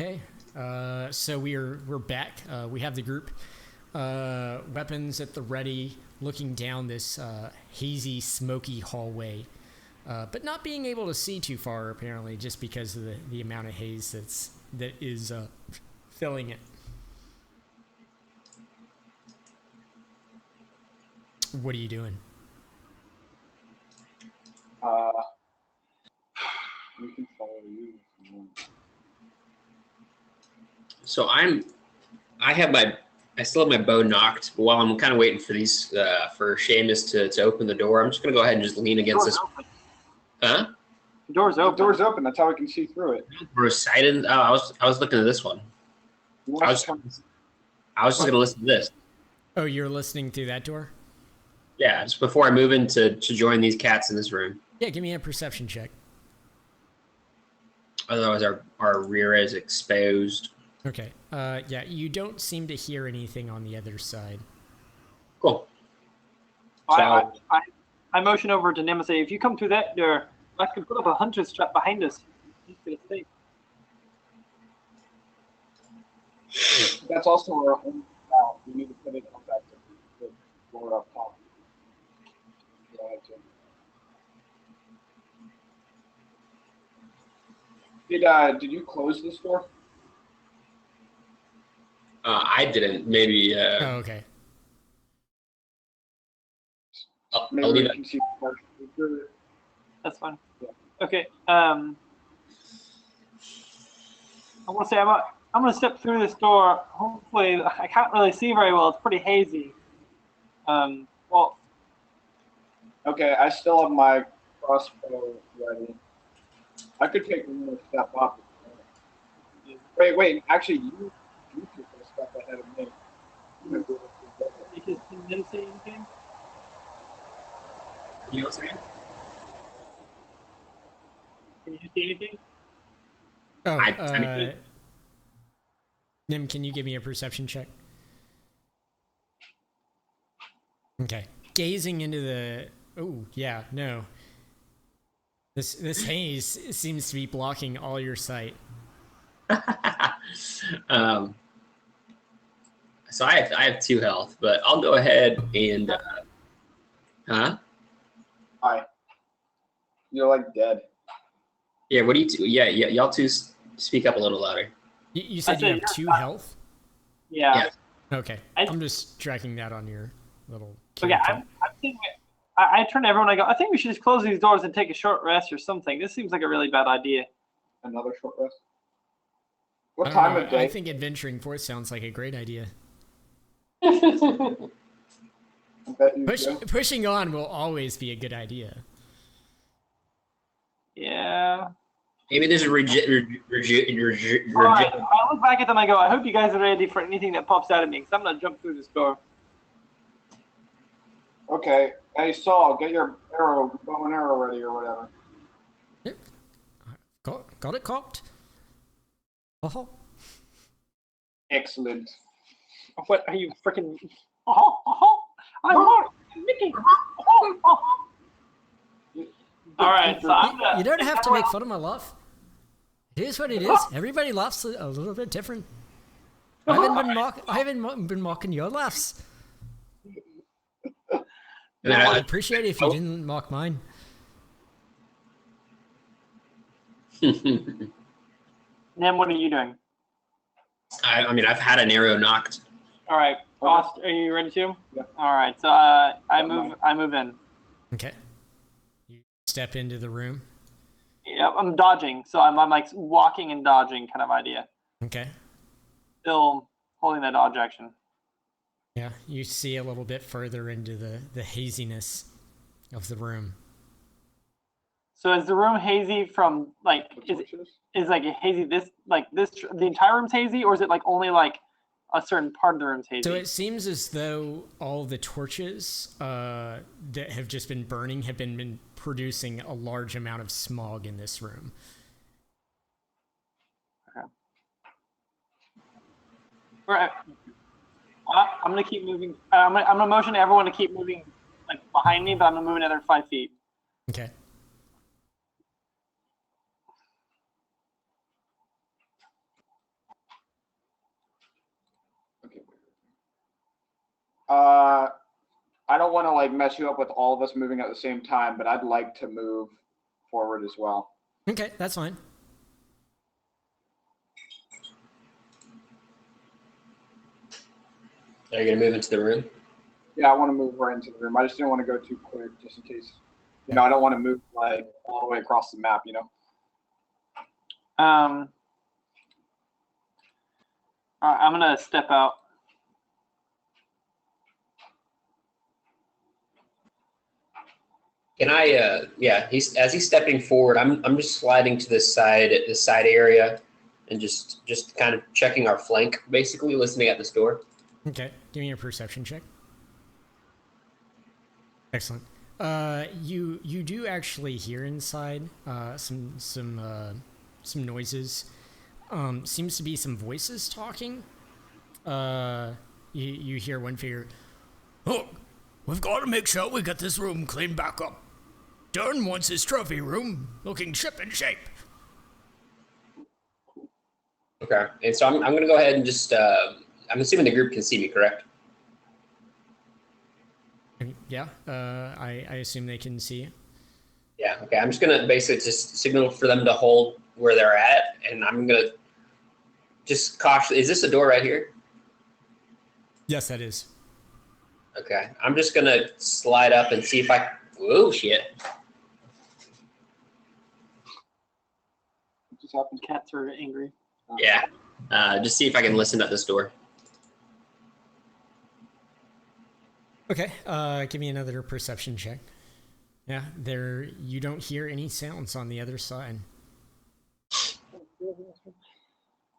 Okay, so we're back. We have the group, weapons at the ready, looking down this hazy, smoky hallway, but not being able to see too far apparently, just because of the amount of haze that is filling it. What are you doing? We can follow you. So I still have my bow knocked, but while I'm kind of waiting for these for Seamus to open the door, I'm just gonna go ahead and just lean against this. Open. Huh? The door's The open. door's open. That's how we can see through it. We're sighted. Oh, I was looking at this one. I was just gonna listen to this. Oh, you're listening through that door? Yeah, just before I move in to join these cats in this room. Yeah, give me a perception check. Otherwise, our rear is exposed. Okay. Yeah, you don't seem to hear anything on the other side. Cool. I motion over to Nim and say, if you come through that door, I can put up a hunter's trap behind us. He's gonna stay. That's also our own route. We need to put it on that the door up top. Did you close this door? I didn't. Maybe. Oh, okay. I'll Maybe leave we it. can see That's fine. Yeah. Okay. I want to say I'm going to step through this door. Hopefully, I can't really see very well. It's pretty hazy. Well, Okay, I still have my crossbow ready. I could take one more step up. Wait. Actually, you took a step ahead of me. because he didn't say anything. You know what I'm saying? Can you see anything? Oh, I mean- Nim, can you give me a perception check? Okay. Gazing into the... Oh, yeah, no. This haze seems to be blocking all your sight. So I have 2 health, but I'll go ahead and huh? Hi. You're like dead. Yeah, what do you two? Yeah, y'all two speak up a little louder. You said I you said have 2 you're- health? Yeah. Yeah. Okay. I- I'm just tracking that on your little... Okay, I'm thinking... I turn to everyone. I go, I think we should just close these doors and take a short rest or something. This seems like a really bad idea. Another short rest. What I don't time know, of day? I think adventuring forth sounds like a great idea. I bet you do. Pushing on will always be a good idea. Yeah. Maybe there's a All right. I look back at them. I go, I hope you guys are ready for anything that pops out at me, because I'm gonna jump through this door. Okay. Hey, Saul, get your bow and arrow ready or whatever. Yep. Got it cocked. Oh. Excellent. What are you freaking? I'm Mark. Mickey. All right. So I'm gonna, You don't have to make fun of my laugh. It is what it is. Everybody laughs a little bit different. I haven't been mocking your laughs. I'd appreciate it if you didn't mock mine. Nim, what are you doing? I mean, I've had an arrow knocked. All right. Ost, are you ready too? Yeah. All right. So I move in. Okay. You step into the room. Yep. I'm dodging. So I'm like walking and dodging kind of idea. Okay. Still holding that dodge action. Yeah, you see a little bit further into the haziness of the room. So is the room hazy from like is like a hazy this the entire room's hazy, or is it like only like a certain part of the room's hazy? So it seems as though all the torches that have just been burning have been producing a large amount of smog in this room. Okay. All right. I'm gonna keep moving. I'm gonna motion everyone to keep moving like behind me, but I'm gonna move another 5 feet. Okay. don't want to like mess you up with all of us moving at the same time, but I'd like to move forward as well. Okay, that's fine. Are you gonna move into the room? Yeah, I want to move right into the room. I just didn't want to go too quick, just in case. You know, I don't want to move like all the way across the map. You know. All right, I'm gonna step out. Can I? Yeah, he's stepping forward. I'm just sliding to this side area, and just kind of checking our flank, basically listening at this door. Okay, give me a perception check. Excellent. You do actually hear inside some noises. Seems to be some voices talking. You hear one figure. Oh, we've got to make sure we get this room cleaned back up. Dern wants his trophy room looking ship and shape. Okay, and so I'm gonna go ahead and just. I'm assuming the group can see me, correct? Yeah, I assume they can see you. Yeah. Okay. I'm just gonna basically just signal for them to hold where they're at, and I'm gonna just cautiously. Is this a door right here? Yes, that is. Okay. I'm just gonna slide up and see if I. Whoa, shit. What just happened? Cats are angry. Yeah. Just see if I can listen at this door. Okay, give me another perception check. Yeah, you don't hear any sounds on the other side.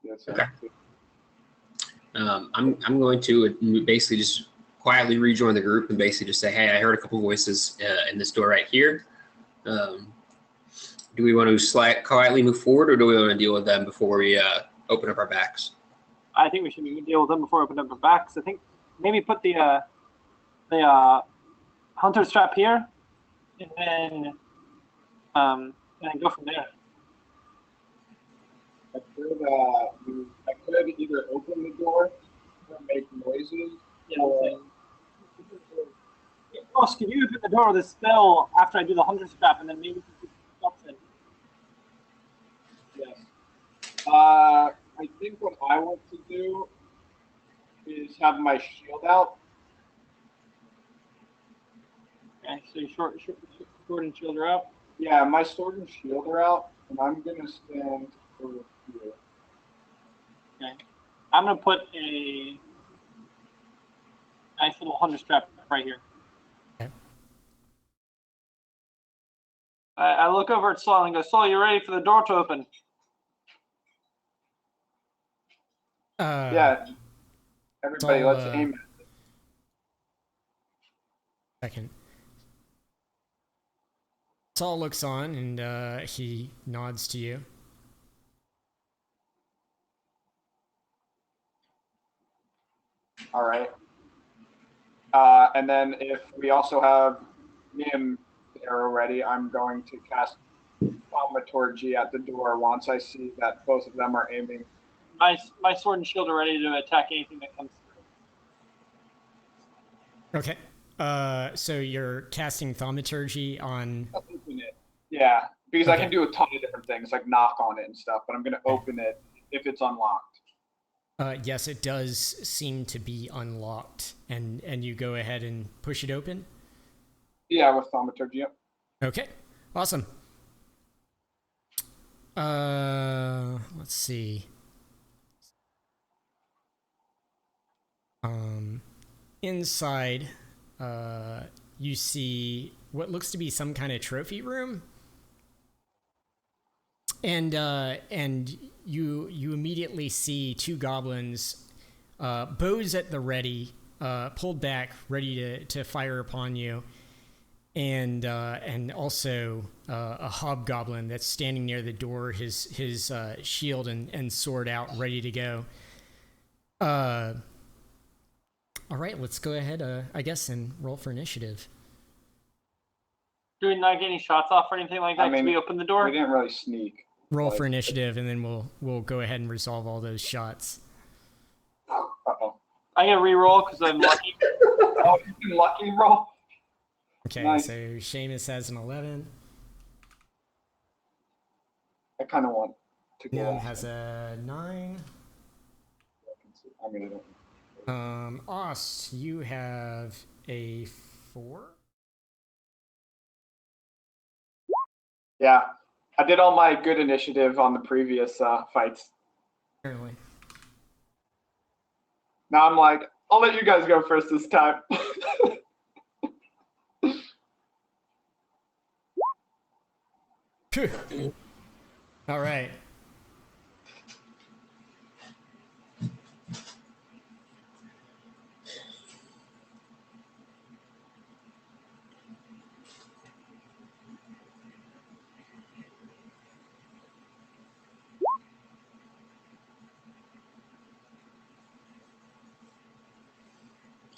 Yes, Okay. I'm going to basically just quietly rejoin the group and basically just say, hey, I heard a couple voices in this door right here. Do we want to quietly move forward, or do we want to deal with them before we open up our backs? I think we should deal with them before we open up our backs. I think maybe put the hunter strap here, and then go from there. I could either open the door or make noises. Yeah. Or, Ross, can you open the door with a spell after I do the hunter strap, and then maybe we can put stops in? yes. I think what I want to do is have my shield out. Okay, so your sword and shield are out. Yeah, my sword and shield are out, and I'm gonna stand over here. Okay, I'm gonna put a nice little hunter strap right here. Okay. I look over at Saul and go, Saul, you ready for the door to open? Yeah. Everybody, Saul, let's aim it. Second. Saul looks on and he nods to you. All right. And then if we also have me and the arrow ready, I'm going to cast Thaumaturgy at the door once I see that both of them are aiming. My sword and shield are ready to attack anything that comes through. Okay. So you're casting Thaumaturgy on. Open it. Yeah, because I Okay. can do a ton of different things, like knock on it and stuff, but I'm going to open it if it's unlocked. Yes, it does seem to be unlocked, and you go ahead and push it open. Yeah, with Thaumaturgy. Yep. Okay, awesome. Let's see. Inside, you see what looks to be some kind of trophy room, and you immediately see two goblins, bows at the ready, pulled back, ready to fire upon you, and also a hobgoblin that's standing near the door, his shield and sword out, ready to go. All right, let's go ahead, I guess, and roll for initiative. Do we not get any shots off or anything like that? I mean, Can we open the door? We didn't really sneak. Roll for initiative, and then we'll go ahead and resolve all those shots. Uh-oh. I get a re-roll because I'm lucky. Oh, you can lucky roll? Okay, Nice. so Seamus has an 11. I kind of want to go. Nim off. has a 9. I mean, I don't. Ost, you have a 4. Yeah, I did all my good initiative on the previous fights. Apparently. Now I'm like, I'll let you guys go first this time. All right.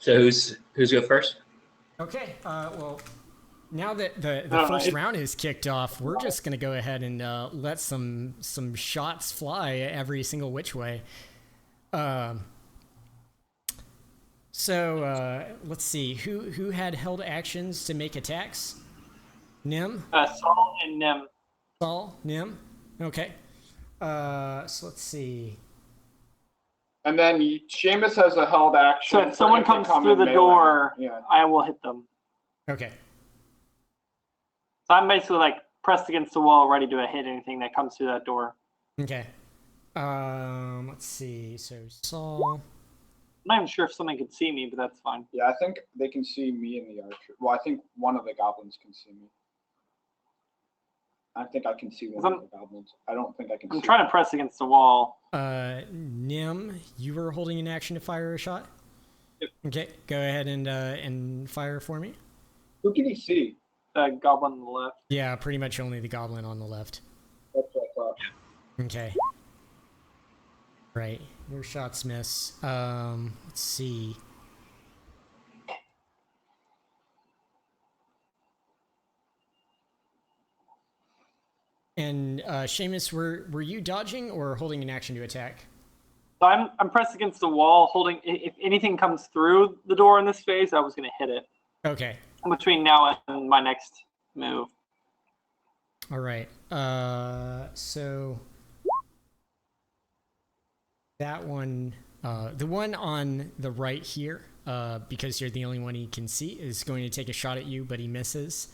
So who's go first? Okay. Well, now that the No, first it- round is kicked off, we're just gonna go ahead and let some shots fly every single which way. So let's see who had held actions to make attacks. Nim, Saul and Nim. Saul, Nim. Okay. So let's see. And then Seamus has a held action. So if someone they comes come through in the melee. door, Yeah. I will hit them. Okay. So I'm basically like pressed against the wall, ready to hit anything that comes through that door. Okay. Let's see. So Saul. I'm not even sure if someone could see me, but that's fine. Yeah, I think they can see me in the archer. Well, I think one of the goblins can see me. I think I can see one of the goblins. I don't think I can see. I'm trying to press against the wall. Nim, you were holding an action to fire a shot. Yep. Okay, go ahead and fire for me. Who can he see? The goblin on the left. Yeah, pretty much only the goblin on the left. That's what I thought. Okay. Right, your shots miss. Let's see. And Seamus, were you dodging or holding an action to attack? So I'm pressed against the wall, holding. If anything comes through the door in this phase, I was going to hit it. Okay. Between now and my next move. All right. So that one, the one on the right here, because you're the only one he can see, is going to take a shot at you, but he misses.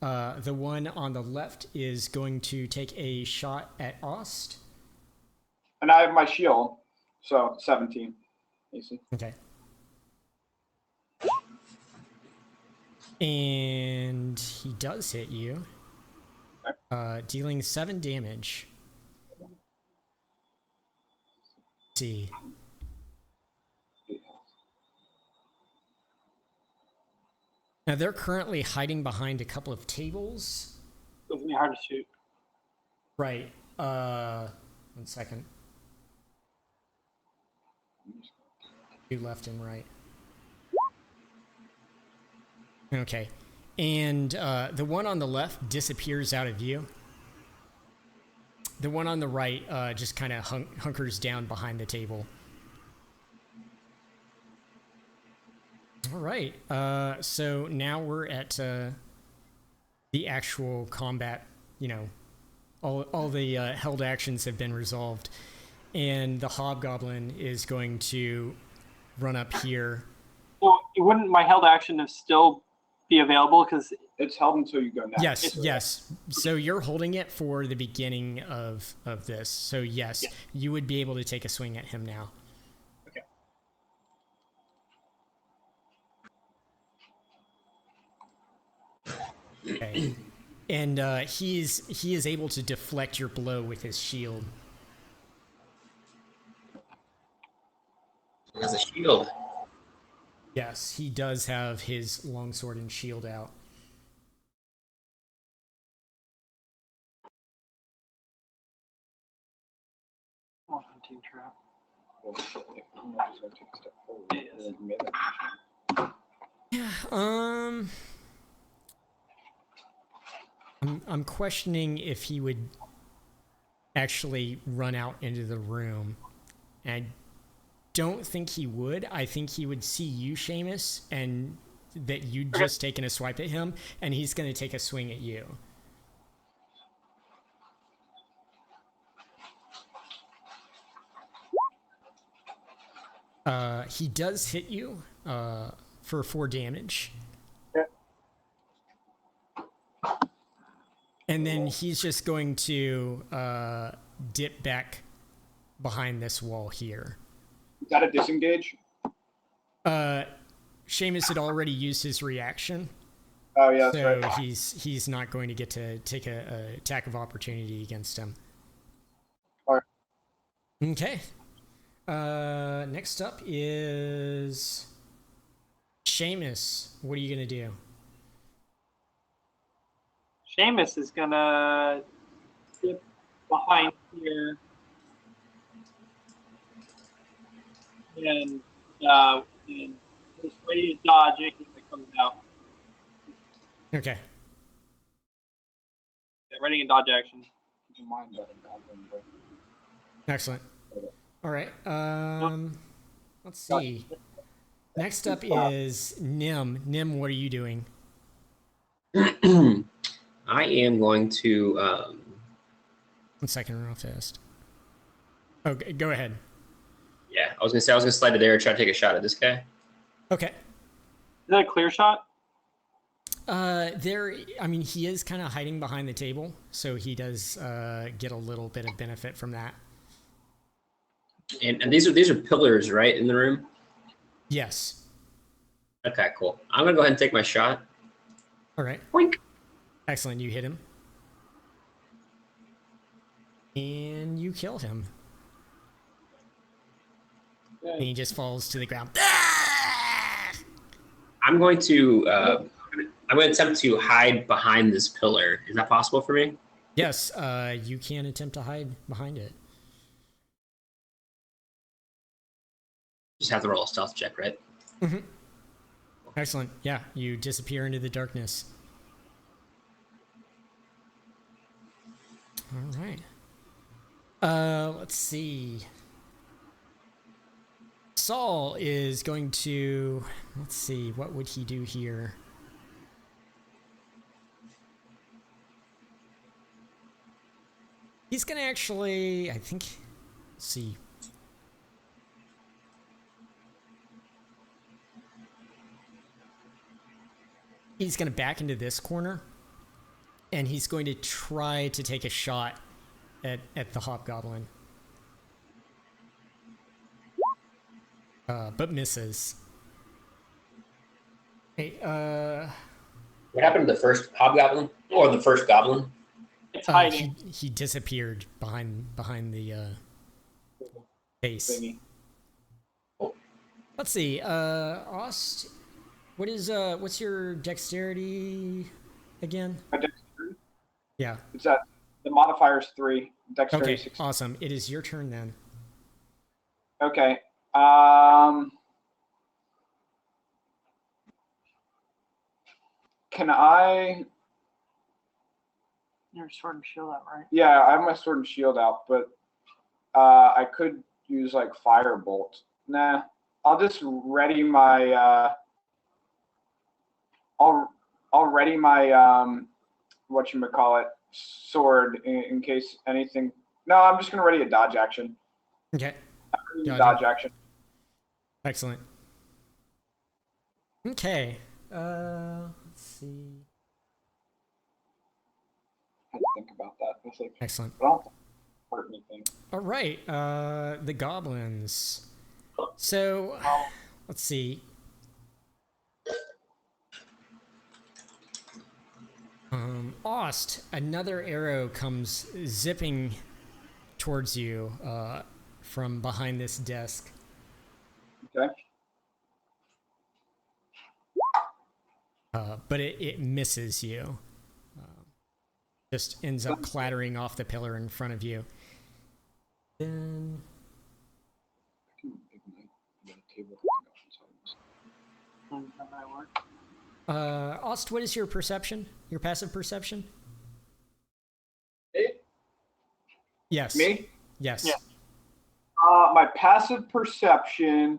The one on the left is going to take a shot at Ost. And I have my shield, so 17. AC. Okay. And he does hit you, dealing 7 damage. Let's see. Now they're currently hiding behind a couple of tables. It's going to be hard to shoot. Right. 1 second. 2 left and right. Okay. And the one on the left disappears out of view. The one on the right just kind of hunkers down behind the table. All right. So now we're at the actual combat. You know, all the held actions have been resolved, and the hobgoblin is going to run up here. Well, wouldn't my held action have still be available? Because It's held until you go next. Yes, yes. So you're holding it for the beginning of this. So yes, you would be able to take a swing at him now. Okay. And he is able to deflect your blow with his shield. He has a shield. Yes, he does have his longsword and shield out. trap. Well, I might as well take a step forward. Yes. Yeah. I'm questioning if he would actually run out into the room. And I don't think he would. I think he would see you, Seamus, and that you'd just taken a swipe at him, and he's going to take a swing at you. He does hit you for 4 damage. Okay. And then he's just going to dip back behind this wall here. Is that a disengage? Seamus had already used his reaction, Oh yeah, that's so right. he's not going to get to take a attack of opportunity against him. All right. Okay. Next up is Seamus. What are you gonna do? Seamus is gonna dip behind here and just ready to dodge anything that comes out. Okay. Yeah, ready and dodge action. Keep in mind that a goblin, but- Excellent. All right. Let's see. Next up is Nim. Nim, what are you doing? I am going to. 1 second, real fast. Okay, go ahead. Yeah, I was gonna slide to there and try to take a shot at this guy. Okay. Is that a clear shot? I mean, he is kind of hiding behind the table, so he does get a little bit of benefit from that. And these are pillars, right, in the room? Yes. Okay, cool. I'm gonna go ahead and take my shot. All right. Boink. Excellent. You hit him. And you kill him. And he just falls to the ground. I'm going to attempt to hide behind this pillar. Is that possible for me? Yes, you can attempt to hide behind it. Just have to roll a stealth check, right? Mm-hmm. Excellent. Yeah, you disappear into the darkness. All right. Let's see. Saul is going to, let's see, what would he do here? He's gonna actually, I think, let's see. He's gonna back into this corner, and he's going to try to take a shot at the hobgoblin. But misses. Hey, What happened to the first hobgoblin or the first goblin? It's hiding. he disappeared behind the base. Thingy. Let's see, Ost, what's your dexterity again? My dexterity? Yeah. It's that the modifier's 3. Dexterity Okay, 6. awesome. It is your turn then. Okay. Can I? Your sword and shield out, right? Yeah, I have my sword and shield out, but I could use like firebolt. Nah, I'll just ready my. I'll ready my whatchamacallit sword in case anything. No, I'm just gonna ready a dodge action. Okay. Dodge action. Excellent. Okay. Let's see. I had to think about that. It's like, Excellent. I don't hurt anything. All right. The goblins. So, let's see. Ost, another arrow comes zipping towards you from behind this desk. Okay. But it misses you. Just ends up clattering off the pillar in front of you. Then, I can ignite the table. That might work. Ost, what is your perception? Your passive perception? Yes. Me? Yes. Yeah. My passive perception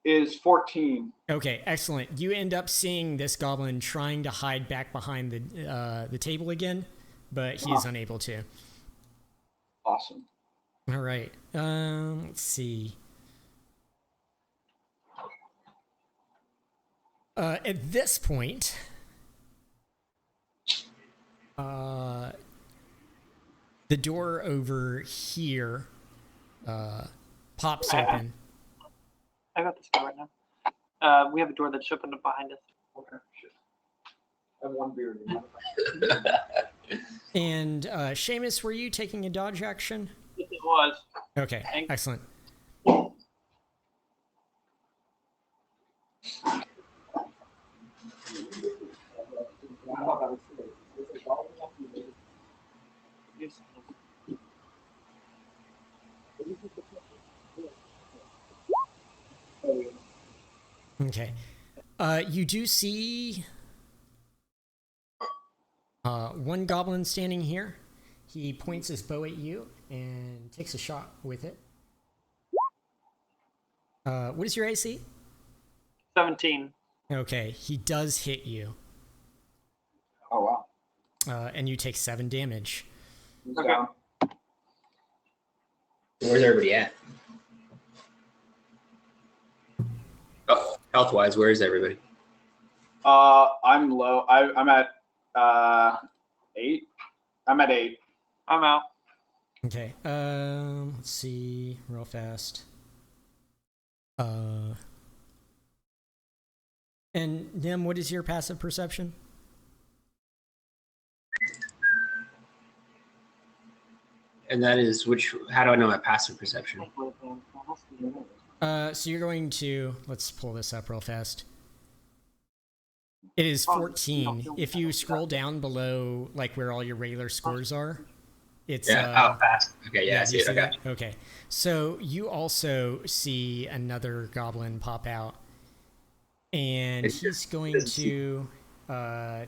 is 14. Okay, excellent. You end up seeing this goblin trying to hide back behind the table again, but he is unable to. Awesome. All right. Let's see. At this point, the door over here pops open. I got this door right now. We have a door that's opened up behind us. Okay, shit. I have one beer. And Seamus, were you taking a dodge action? Yes, it was. Okay, Thanks. excellent. Okay. You do see one goblin standing here. He points his bow at you and takes a shot with it. What is your AC? 17. Okay, he does hit you, Oh, wow. and you take 7 damage. He's Okay. down. Where's everybody at? Oh, health-wise, where is everybody? I'm low. I'm at 8. I'm at 8. I'm out. Okay, let's see real fast. And Nim, what is your passive perception? And that is which? How do I know my passive perception? So you're going to, let's pull this up real fast. It is 14. If you scroll down below, like where all your regular scores are, it's Yeah. Fast. Okay. Yeah. I do see you it. see Okay. that? Okay. So you also see another goblin pop out, and he's going to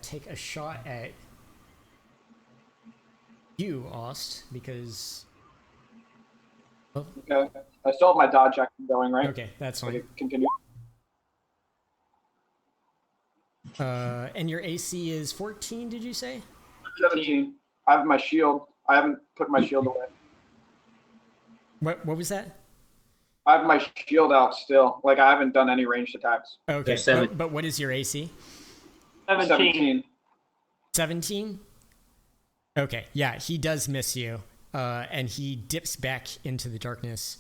take a shot at you, Ost, because. Oh, Okay. I still have my dodge action going, right? okay, that's Okay, fine. continue. And your AC is 14, did you say? 17. I have my shield. I haven't put my shield away. What was that? I have my shield out still. Like, I haven't done any ranged attacks. Okay, Yeah, 7. but what is your AC? 17. 17? Okay, yeah, he does miss you, and he dips back into the darkness.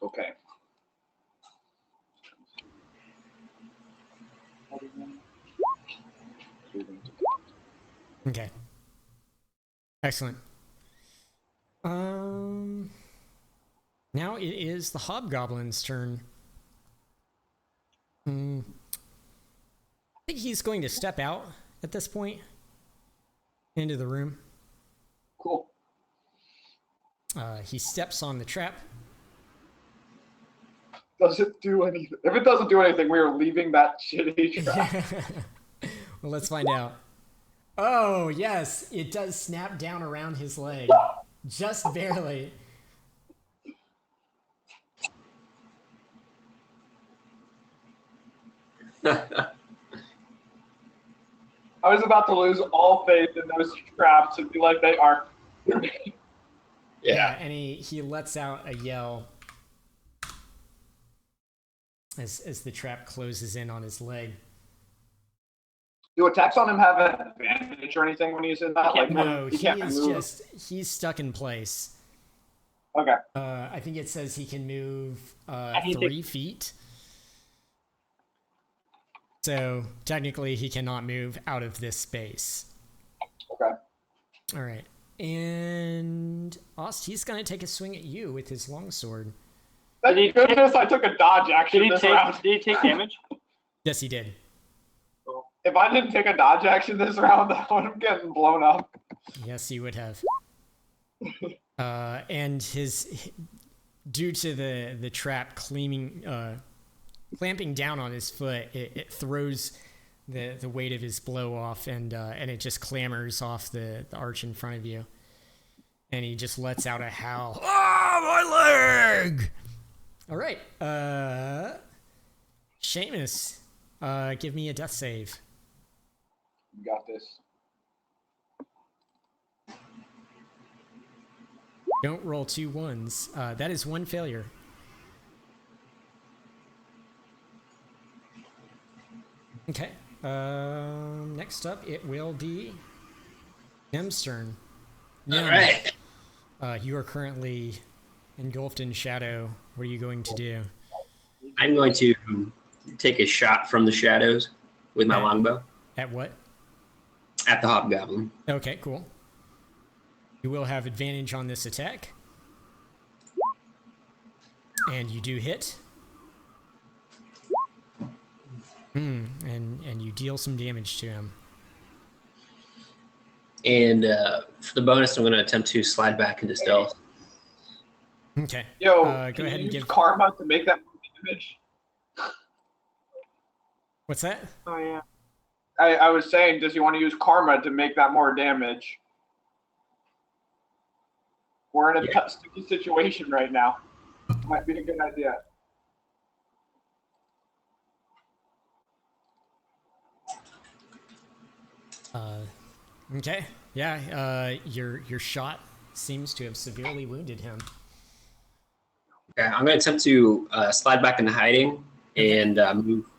Okay. Okay. Excellent. Now it is the hobgoblin's turn. I think he's going to step out at this point into the room. Cool. He steps on the trap. Does it do anything? If it doesn't do anything, we are leaving that shitty trap. Well, let's find out. Oh, yes, it does snap down around his leg. Just barely. I was about to lose all faith in those traps and be like, they are. Yeah, and he lets out a yell as the trap closes in on his leg. Do attacks on him have an advantage or anything when he's in that? Like, No, he he can't is move. he's stuck in place. Okay. I think it says he can move he 3 feet. So technically he cannot move out of this space. Okay. All right. And Ost, he's going to take a swing at you with his longsword. Thank Did he goodness I took a dodge action Did he this round. take? Did he take damage? Yes, he did. If I didn't take a dodge action this round, I would have getting blown up. Yes, he would have. And his, due to the trap clamping down on his foot, it throws the weight of his blow off, and it just clambers off the arch in front of you. And he just lets out a howl. Ah, my leg! All right. Seamus, give me a death save. You got this. Don't roll 2 ones. That is 1 failure. Okay. Next up, it will be Nem's turn. Nem, All right. you are currently engulfed in shadow. What are you going to do? I'm going to take a shot from the shadows with my longbow At what? at the hobgoblin. Okay, cool. You will have advantage on this attack. And you do hit. And you deal some damage to him. And for the bonus, I'm going to attempt to slide back into stealth. Okay. Yo, Go can ahead you and use give. karma to make that damage? What's that? Oh yeah. I was saying, does he want to use karma to make that more damage? We're in a tough, sticky situation right now. Might be a good idea. Okay. Yeah. Your shot seems to have severely wounded him. Okay, I'm going to attempt to slide back into hiding and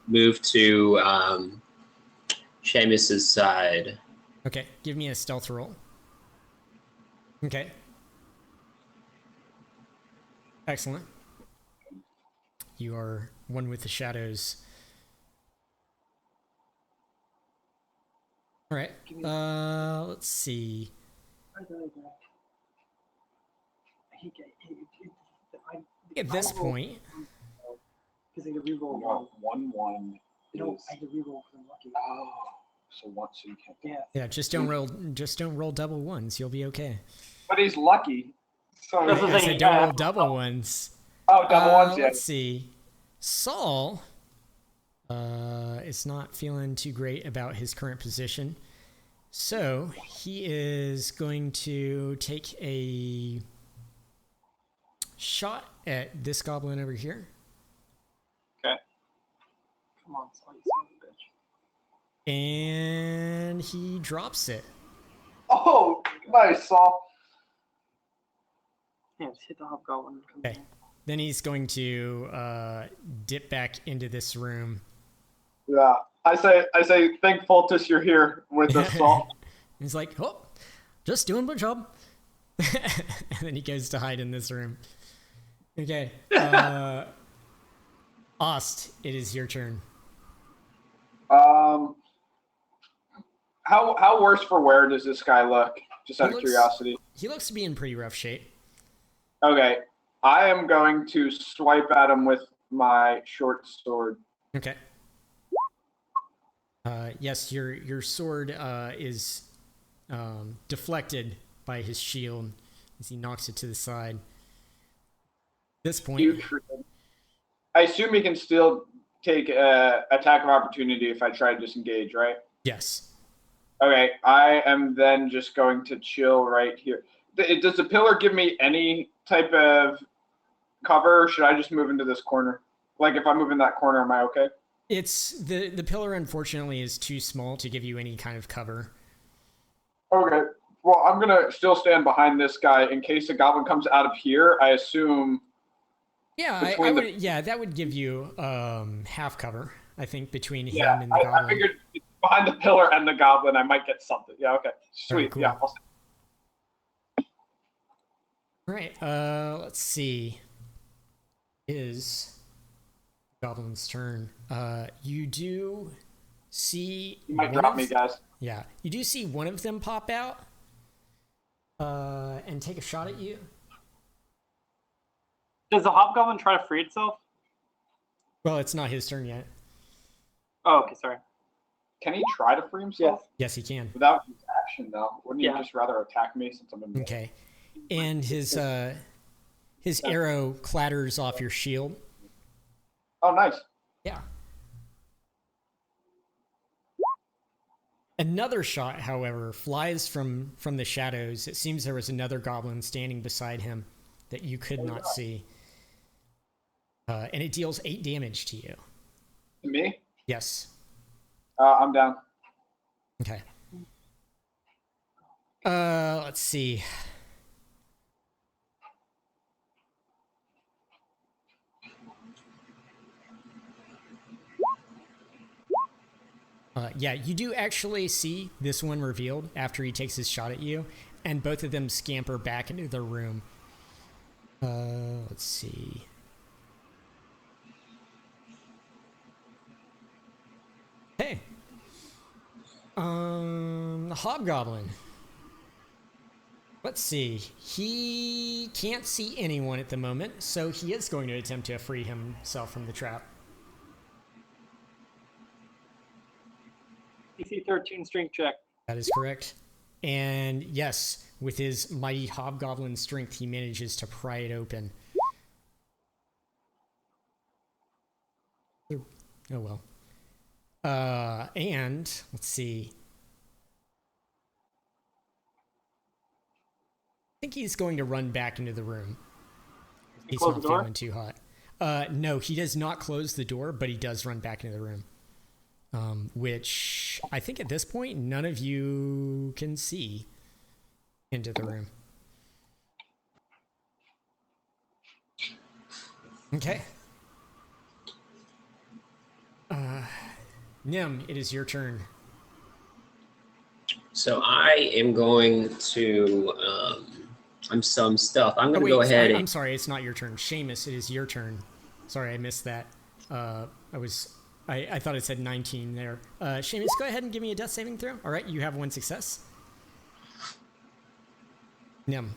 move to Seamus's side. Okay. Give me a stealth roll. Okay. Excellent. You are one with the shadows. All right. Let's see. At this point, Because I could reroll We one. got 1-1. No, is- I could reroll because I'm lucky. Oh, so once so you can't. Yeah. yeah, just don't roll double ones. You'll be okay. But he's lucky. So That's the I thing. said don't roll double ones. oh, double ones. Yeah. Let's see. Saul is not feeling too great about his current position. So he is going to take a shot at this goblin over here. Come on, son, you son of a bitch. And he drops it. Oh, nice, Saul. Yeah, just hit the hobgoblin and come Okay. down. Then he's going to dip back into this room. Yeah, I say, thank Fultus you're here with us, Saul. He's like, oh, just doing my job. And then he goes to hide in this room. Okay. Ost, it is your turn. How worse for wear does this guy look? Just out He of looks- curiosity. He looks to be in pretty rough shape. Okay, I am going to swipe at him with my short sword. Okay. Yes, your sword is deflected by his shield as he knocks it to the side. At this point, Huge for him. I assume he can still take attack of opportunity if I try to disengage, right? yes. Okay, I am then just going to chill right here. Does the pillar give me any type of cover, or should I just move into this corner? Like, if I move in that corner, am I okay? It's the pillar unfortunately is too small to give you any kind of cover. Okay. Well, I'm gonna still stand behind this guy in case the goblin comes out of here. I assume. Yeah, I Between the- would. Yeah, that would give you half cover. I think between him Yeah, and the I goblin. figured behind the pillar and the goblin, I might get something. Yeah. Okay. Sweet. cool. Yeah. All right. Let's see. Is Goblin's turn. You do see. You might one drop of- me, guys. Yeah, you do see one of them pop out and take a shot at you. Does the hobgoblin try to free itself? Well, it's not his turn yet. Oh, okay, sorry. Can he try to free himself Yes, he can. without his action though? Wouldn't he Yeah. just rather attack me since I'm in? Okay, and his arrow clatters off your shield. Oh, nice. Yeah. Another shot, however, flies from the shadows. It seems there was another goblin standing beside him that you could not see. And it deals 8 damage to you. To me? Yes. I'm down. Okay. Let's see. Yeah, you do actually see this one revealed after he takes his shot at you, and both of them scamper back into their room. Let's see. Hey. The Hobgoblin. Let's see. He can't see anyone at the moment, so he is going to attempt to free himself from the trap. DC 13 strength check. That is correct. And yes, with his mighty hobgoblin strength, he manages to pry it open. Oh well. And let's see. I think he's going to run back into the room. He's close not the door? feeling too hot. No, he does not close the door, but he does run back into the room. Which I think at this point, none of you can see into the room. Okay. Nim, it is your turn. So I am going to, I'm some stuff. I'm going to go ahead I'm and, sorry, it's not your turn. Seamus, it is your turn. Sorry, I missed that. I thought it said 19 there. Seamus, go ahead and give me a death saving throw. All right, you have 1 success. Nim.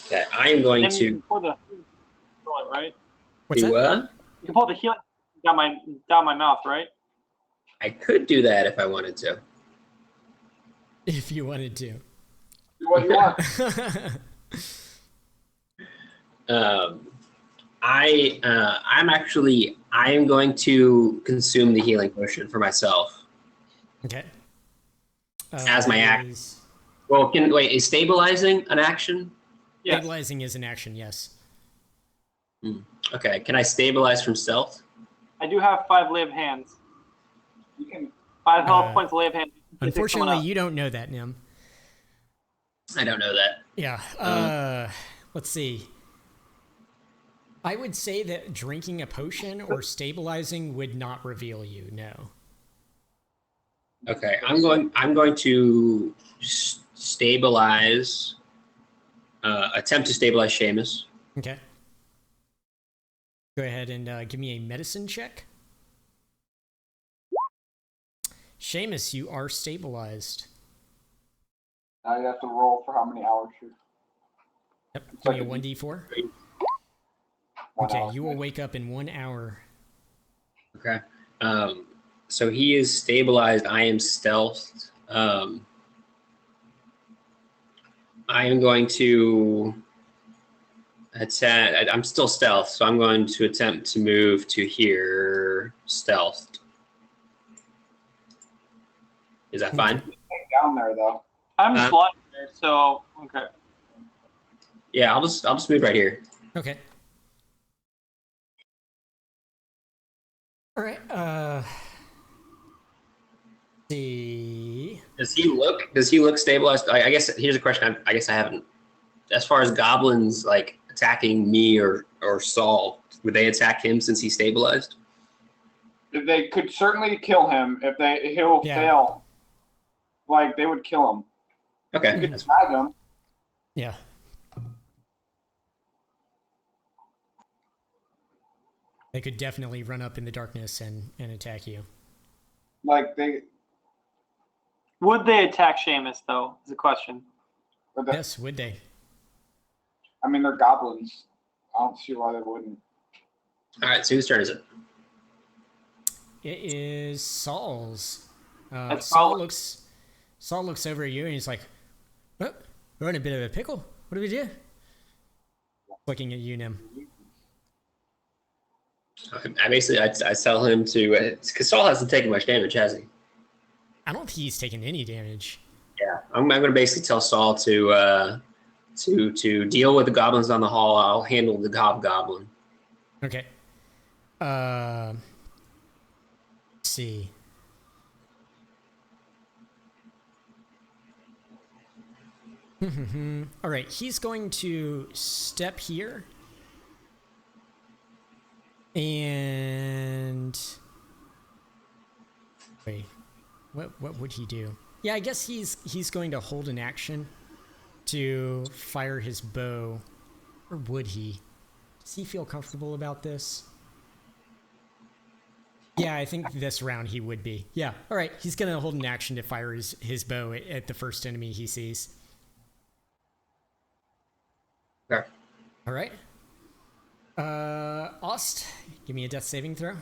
okay, I am going Then you can to pour the healing, right? What's do that? what? You can pull the healing down my mouth, right? I could do that if I wanted to. If you wanted to. Do what you want. I am going to consume the healing potion for myself. Okay. As my act. Is- Well, is stabilizing an action? Yes. Stabilizing is an action, yes. Okay, can I stabilize from stealth? I do have 5 lay of hands. You can. 5 health points lay of hands. Unfortunately, you don't know that, Nim. I don't know that. Yeah. Let's see. I would say that drinking a potion or stabilizing would not reveal you. No. Okay, I'm going to stabilize. Attempt to stabilize Seamus. Okay. Go ahead and give me a medicine check. Seamus, you are stabilized. Now you have to roll for how many hours? Yep. It's Give me a like 1d4. 1 Okay, hour. you will wake up in 1 hour. Okay. So he is stabilized. I am stealthed. I am going to attack. I'm still stealth, so I'm going to attempt to move to here, stealthed. Is that fine? Down there though. I'm just lying there, so okay. Yeah, I'll just move right here. Okay. All right. See. Does he look stabilized? I guess here's a question. I guess I haven't. As far as goblins like attacking me or Saul, would they attack him since he's stabilized? They could certainly kill him if he'll fail. Like they would kill him. Okay. You could tag him. Yeah. They could definitely run up in the darkness and attack you. Like they. Would they attack Seamus though? Is the question. Yes, would they? I mean, they're goblins. I don't see why they wouldn't. All right. So whose turn is it? It is Saul's. That's Saul looks over at you and he's like, "Oh, we're in a bit of a pickle. What do we do?" Looking at you, Nim. I basically I tell him to because Saul hasn't taken much damage, has he? I don't think he's taken any damage. Yeah, I'm going to basically tell Saul to deal with the goblins on the hall. I'll handle the hobgoblin. Okay. Let's see. All right, he's going to step here. And wait, what would he do? Yeah, I guess he's going to hold an action to fire his bow. Or would he? Does he feel comfortable about this? Yeah, I think this round he would be. Yeah, all right. He's going to hold an action to fire his bow at the first enemy he sees. Okay. All right. Ost, give me a death saving throw.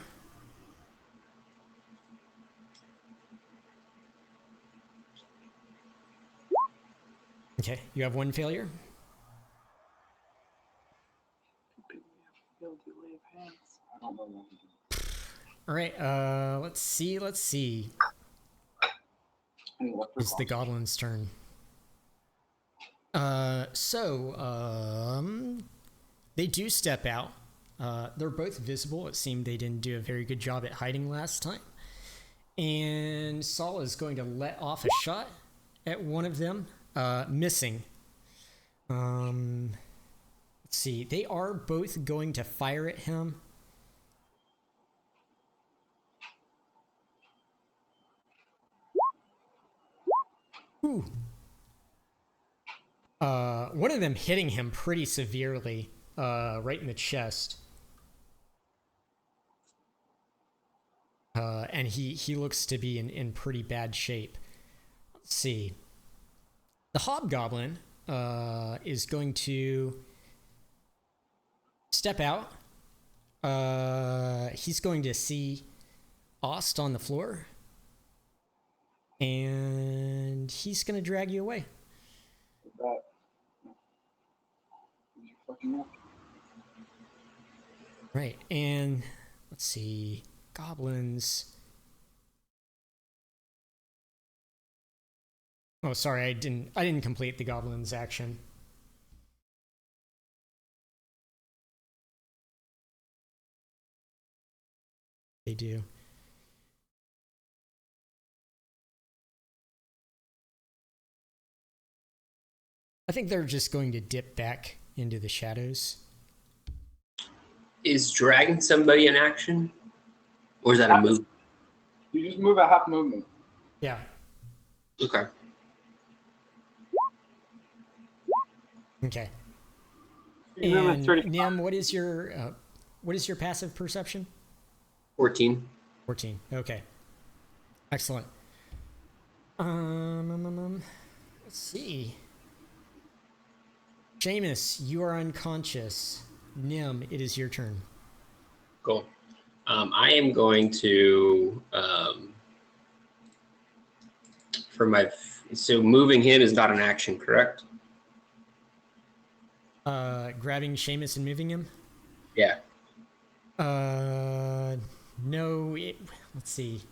Okay, you have one failure. I don't know what to do. All right, let's see. I mean, what's It's the goblin's turn. They do step out. They're both visible. It seemed they didn't do a very good job at hiding last time. And Saul is going to let off a shot at one of them, missing. Let's see. They are both going to fire at him. Ooh. One of them hitting him pretty severely, right in the chest. And he looks to be in pretty bad shape. Let's see. The hobgoblin is going to step out. He's going to see Ost on the floor. And he's going to drag you away. that? Is you fucking up? Right, and let's see. Goblins. Oh, sorry, I didn't complete the goblins action. They do. I think they're just going to dip back into the shadows. Is dragging somebody an action? Or is that a move? You just move a half movement. Yeah. Okay. Okay. You remember And 35. Nim, what is your passive perception? 14. 14. Okay. Excellent. Let's see. Seamus, you are unconscious. Nim, it is your turn. Cool. I am going to so moving him is not an action, correct? Grabbing Seamus and moving him? Yeah. No. Let's see.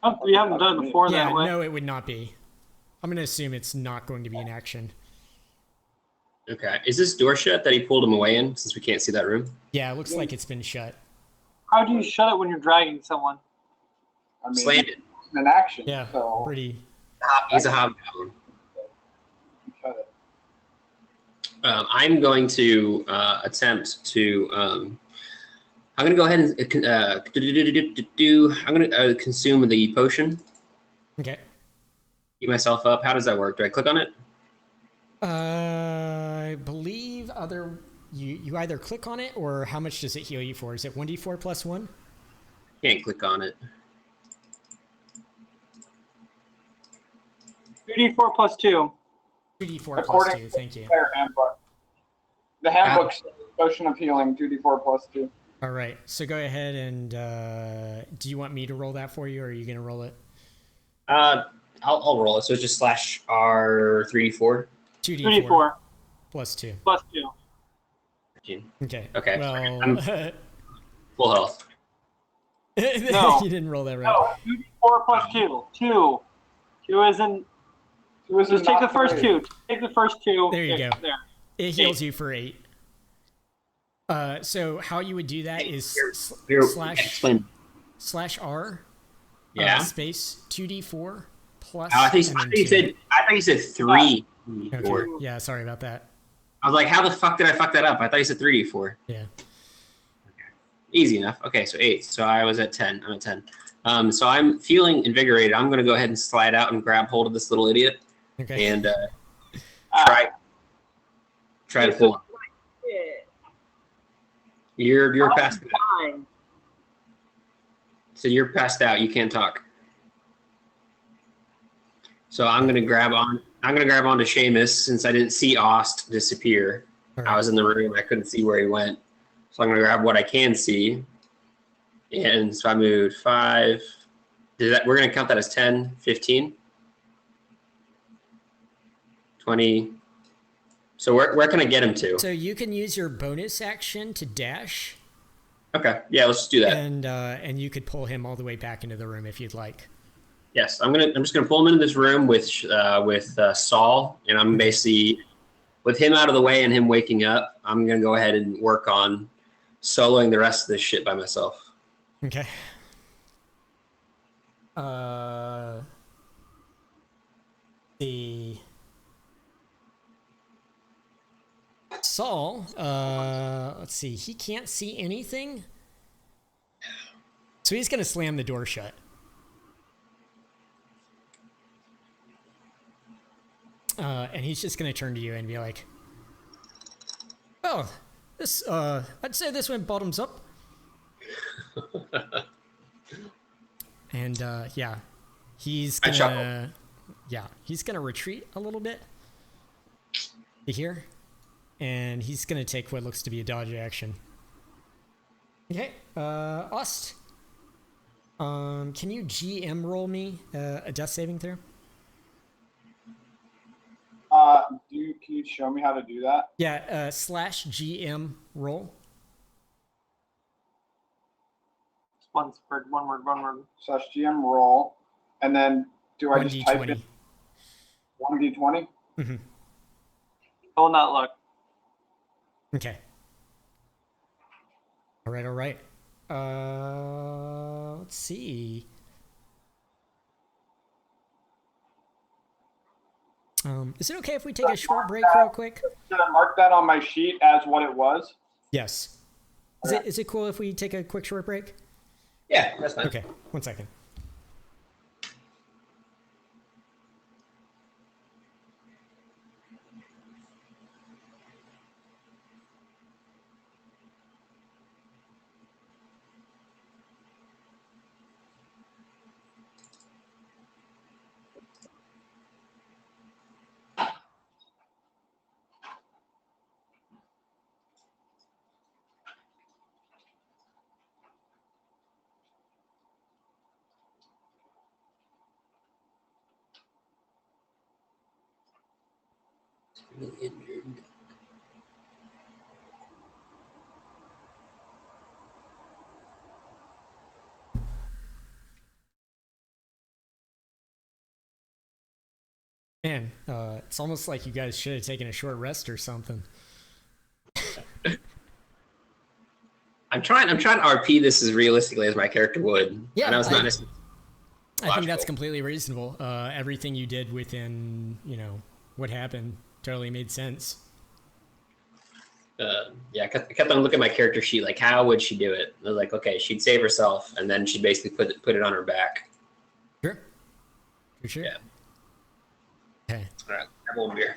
Oh, we haven't done it before Yeah, that way. no, it would not be. I'm going to assume it's not going to be an action. Okay. Is this door shut that he pulled him away in, since we can't see that room? Yeah, it looks like it's been shut. How do you shut it when you're dragging someone? I mean, Slammed it. it's an action. Yeah, So pretty. He's a hobgoblin. you cut it. I'm going to attempt to. I'm going to go ahead and I'm going to consume the potion. Okay. Heat myself up. How does that work? Do I click on it? I believe you either click on it or how much does it heal you for? Is it 1d4 plus 1? Can't click on it. 2d4 plus 2. 2d4 plus According 2, to thank you. Their handbook. The handbook says potion of healing 2d4 plus 2. All right, so go ahead and do you want me to roll that for you or are you going to roll it? I'll roll it. So it's just slash R3D4. 2d4 plus 2. Plus 2. Okay. Okay. Well, I'm full health. No. You didn't roll that right. No, 2d4 plus 2. 2. 2 isn't. Just take the first 2. Take the first 2. There you go. There. It heals you for 8. So how you would do that is slash R. Yeah. Space 2d4 plus. I think you said 3. Okay. Yeah, sorry about that. I was like, how the fuck did I fuck that up? I thought you said 3d4. Yeah. Okay. Easy enough. Okay, so 8. So I was at 10. I'm at 10. So I'm feeling invigorated. I'm gonna go ahead and slide out and grab hold of this little idiot Okay. and try to pull him. You're passed out. So you're passed out. You can't talk. So I'm gonna grab onto Seamus since I didn't see Ost disappear. All I was in the room. I couldn't see where he went. So I'm gonna grab what I can see. And so I moved 5. We're gonna count that as 10, 15, 20. So where can I get him to? So you can use your bonus action to dash. Okay. Yeah, let's just do that. And you could pull him all the way back into the room if you'd like. Yes, I'm just gonna pull him into this room with Saul, and I'm basically with him out of the way and him waking up. I'm gonna go ahead and work on soloing the rest of this shit by myself. Okay. The Saul, let's see, he can't see anything. So he's going to slam the door shut. And he's just going to turn to you and be like, oh, this, I'd say this went bottoms up. And, yeah, he's gonna retreat a little bit to here. And he's going to take what looks to be a dodge action. Okay, Ost. Can you GM roll me a death saving throw? Can you show me how to do that? Yeah, slash GM roll. One word. Slash GM roll. And then do I just 1d20. type in 1d20? Mm-hmm. Will not look. Okay. All right. Let's see. Is it okay if we take a short break real quick? Should I mark that on my sheet as what it was? Yes. Is it cool if we take a quick short break? Yeah, that's fine. Okay, 1 second. Man, it's almost like you guys should have taken a short rest or something. I'm trying to RP this as realistically as my character would. Yeah, I know it's not necessarily I think that's completely reasonable. Everything you did within, what happened totally made sense. I kept on looking at my character sheet, like how would she do it? I was like, okay, she'd save herself, and then she'd basically put it on her back. Sure. For sure. Yeah. Okay. All right, have a little beer.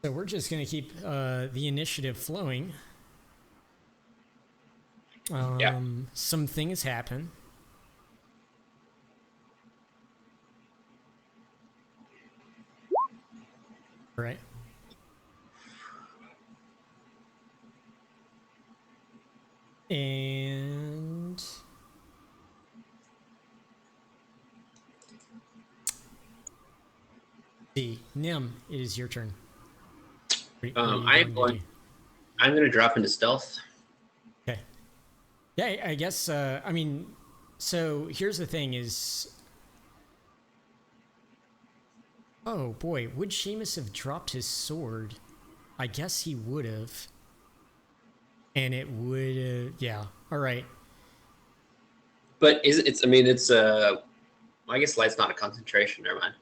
So we're just going to keep the initiative flowing. Yeah. Some things happen. Right. And see, Nim, it is your turn. What are you going to do? I'm going to drop into stealth. Okay. Yeah, I guess. I mean, so here's the thing: is oh boy, would Seamus have dropped his sword? I guess he would have, and it would. Yeah. All right. But it's? I mean, it's. I guess light's not a concentration. Never mind.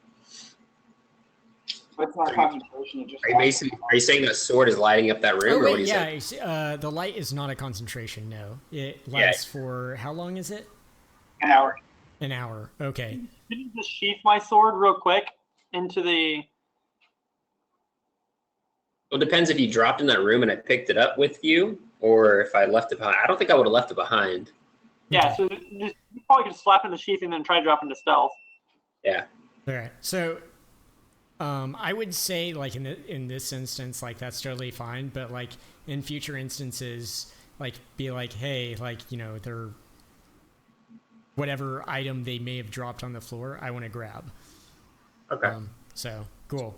It's not concentration. It just Are you saying that sword is lighting up that room, Oh or what wait, are you saying? yeah. The light is not a concentration. No, it lasts for how long is it? an hour. An hour. Okay. Can you just sheath my sword real quick into the? Well, it depends if you dropped in that room and I picked it up with you, or if I left it behind. I don't think I would have left it behind. Yeah, so you probably could slap in the sheath and then try to drop into stealth. Yeah. All right. So, I would say like in this instance, like that's totally fine. But like in future instances, like be like, hey, like they're whatever item they may have dropped on the floor, I want to grab. Okay. So cool.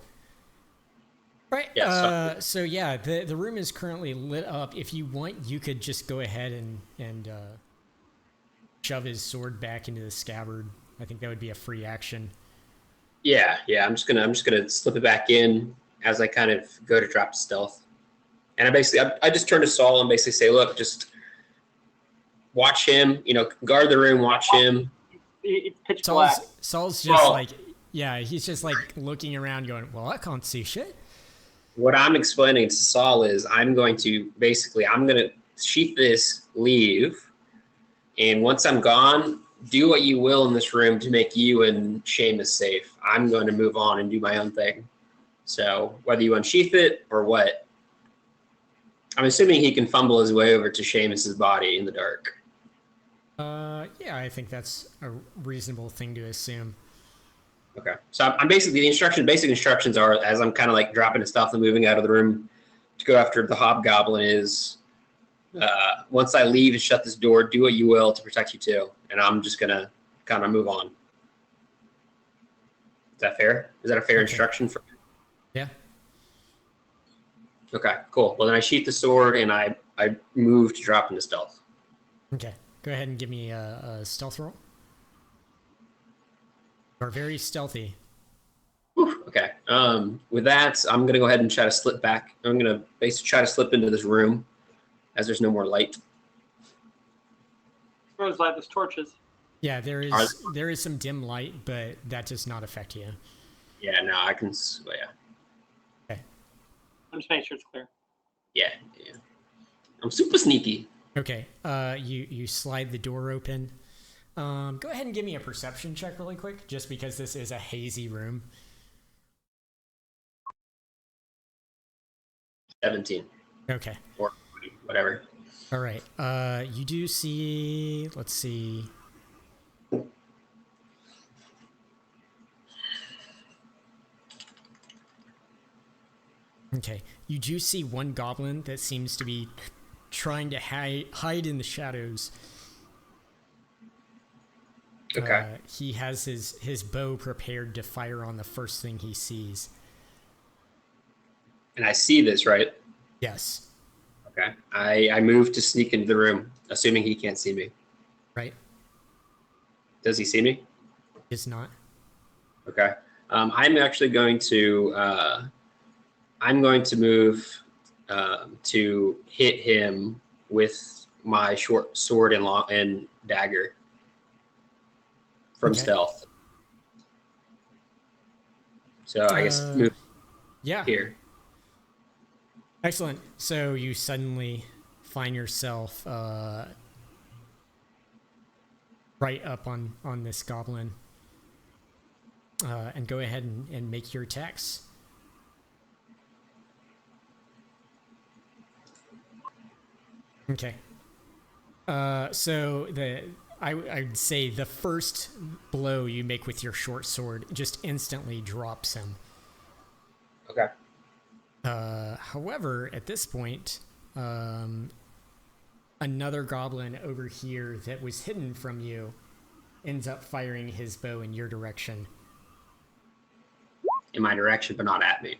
Right. Yeah, so yeah, the room is currently lit up. If you want, you could just go ahead and shove his sword back into the scabbard. I think that would be a free action. Yeah. I'm just gonna slip it back in as I kind of go to drop to stealth, and I just turn to Saul and basically say, look, just watch him. Guard the room. Watch him. It's pitch black. Saul's just like, yeah, he's just like looking around, going, well, I can't see shit. What I'm explaining to Saul is I'm going to sheath this, leave, and once I'm gone, do what you will in this room to make you and Seamus safe. I'm going to move on and do my own thing. So whether you unsheath it or what, I'm assuming he can fumble his way over to Seamus's body in the dark. Yeah, I think that's a reasonable thing to assume. Okay. So I'm basically, basic instructions are, as I'm kind of like dropping his stuff and moving out of the room to go after the hobgoblin, is once I leave and shut this door, do what you will to protect you too. And I'm just going to kind of move on. Is that fair? Is that a fair instruction for me? Yeah. Okay, cool. Well, then I sheath the sword and I move to drop into stealth. Okay. Go ahead and give me a stealth roll. You are very stealthy. Whew, okay. With that, I'm going to go ahead and try to slip back. I'm going to basically try to slip into this room as there's no more light. Rose light those torches. Yeah, there is some dim light, but that does not affect you. Yeah, no, I can. Well, yeah. Okay. I'm just making sure it's clear. Yeah. I'm super sneaky. Okay. You slide the door open. Go ahead and give me a perception check really quick, just because this is a hazy room. 17. Okay. Or whatever. All right. You do see. Let's see. Okay. You do see one goblin that seems to be trying to hide in the shadows. Okay. He has his bow prepared to fire on the first thing he sees. And I see this, right? Yes. Okay. I move to sneak into the room, assuming he can't see me. Right? Does he see me? Is not. Okay. I'm actually going to move to hit him with my short sword and dagger from stealth. So I guess move here. Excellent. So you suddenly find yourself right up on this goblin. And go ahead and make your attacks. Okay. So I'd say the first blow you make with your short sword just instantly drops him. Okay. However, at this point, another goblin over here that was hidden from you ends up firing his bow in your direction. In my direction, but not at me.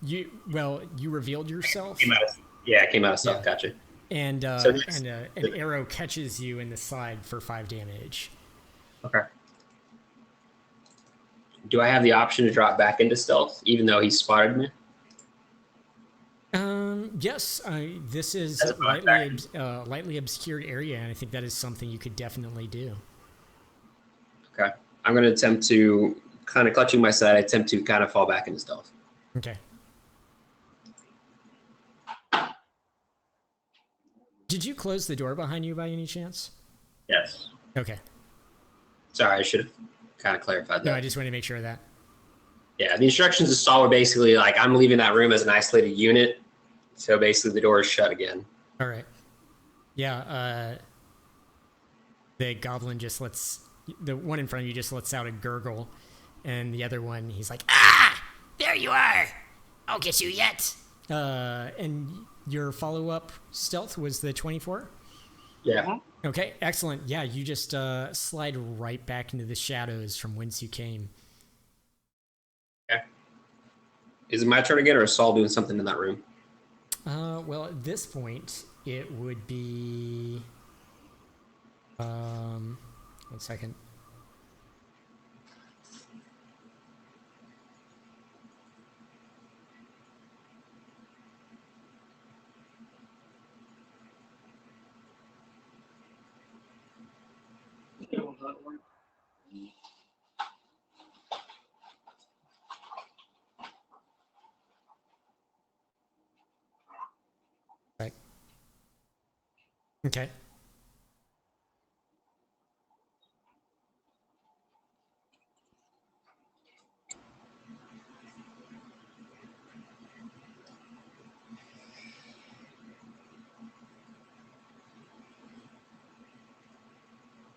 You revealed yourself, Yeah, it came out of stealth. Yeah. Gotcha. and So an arrow catches you in the side for 5 damage. Okay. Do I have the option to drop back into stealth, even though he spotted me? Yes, this is As a lightly obscured area, and I think that is something you could definitely do. Okay. I'm going to attempt to, kind of clutching my side, attempt to kind of fall back into stealth. Okay. Did you close the door behind you by any chance? Yes. Okay. Sorry, I should have kind of clarified that. No, I just wanted to make sure of that. Yeah, the instructions to Saul were basically like, I'm leaving that room as an isolated unit. So basically the door is shut again. All right. Yeah, the goblin just lets, the one in front of you just lets out a gurgle, and the other one, he's like, "Ah! There you are! I'll get you yet!" And your follow-up stealth was the 24? Yeah. Okay, excellent. Yeah, you just slide right back into the shadows from whence you came. Okay. Is it my turn again, or is Saul doing something in that room? Well, at this point, it would be... 1 second. Right. Okay.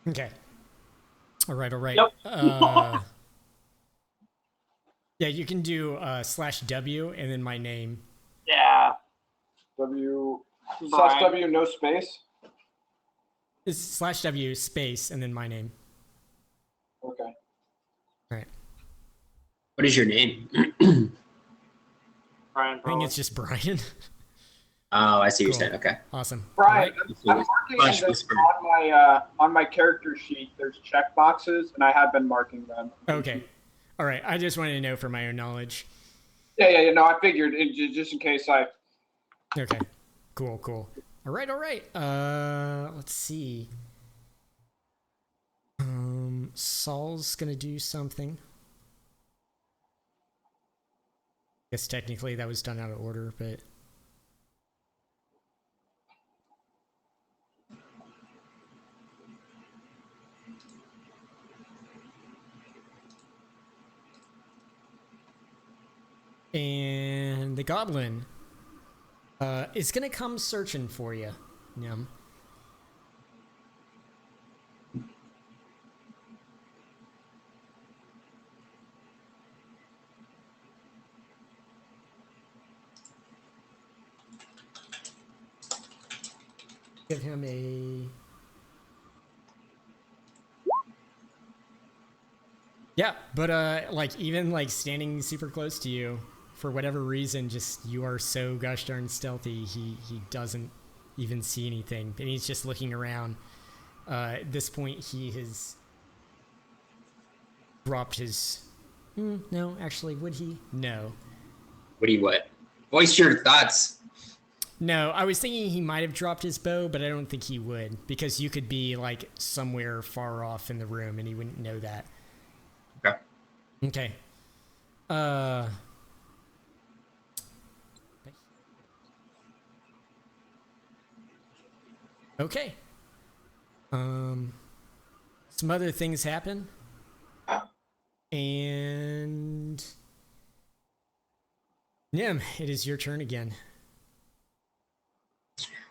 Okay. All right, all right. Yep. Yeah, you can do /W and then my name. Yeah. W Brian. /W no space. It's /W space and then my name. Okay. All right. What is your name? Brian. I think it's just Brian. Oh, I see what Cool. you're saying. Okay. Awesome. Brian, All I'm marking Flash this whisper. on my character sheet. There's check boxes, and I have been marking them. right. Okay. All right. I just wanted to know for my own knowledge. Yeah. No, I figured just in case I. Okay. Cool. All right. Let's see. Saul's gonna do something. I guess technically that was done out of order, but and the goblin is gonna come searching for you. Yum. Give him a... Yeah, but like even like standing super close to you, for whatever reason, just you are so gosh darn stealthy, he doesn't even see anything, and he's just looking around. At this point, he has dropped his... no, actually, would he? No. What do you what? Voice your thoughts. No, I was thinking he might have dropped his bow, but I don't think he would, because you could be like somewhere far off in the room and he wouldn't know that. Okay. Okay. Okay. Some other things happen. And Nim, it is your turn again.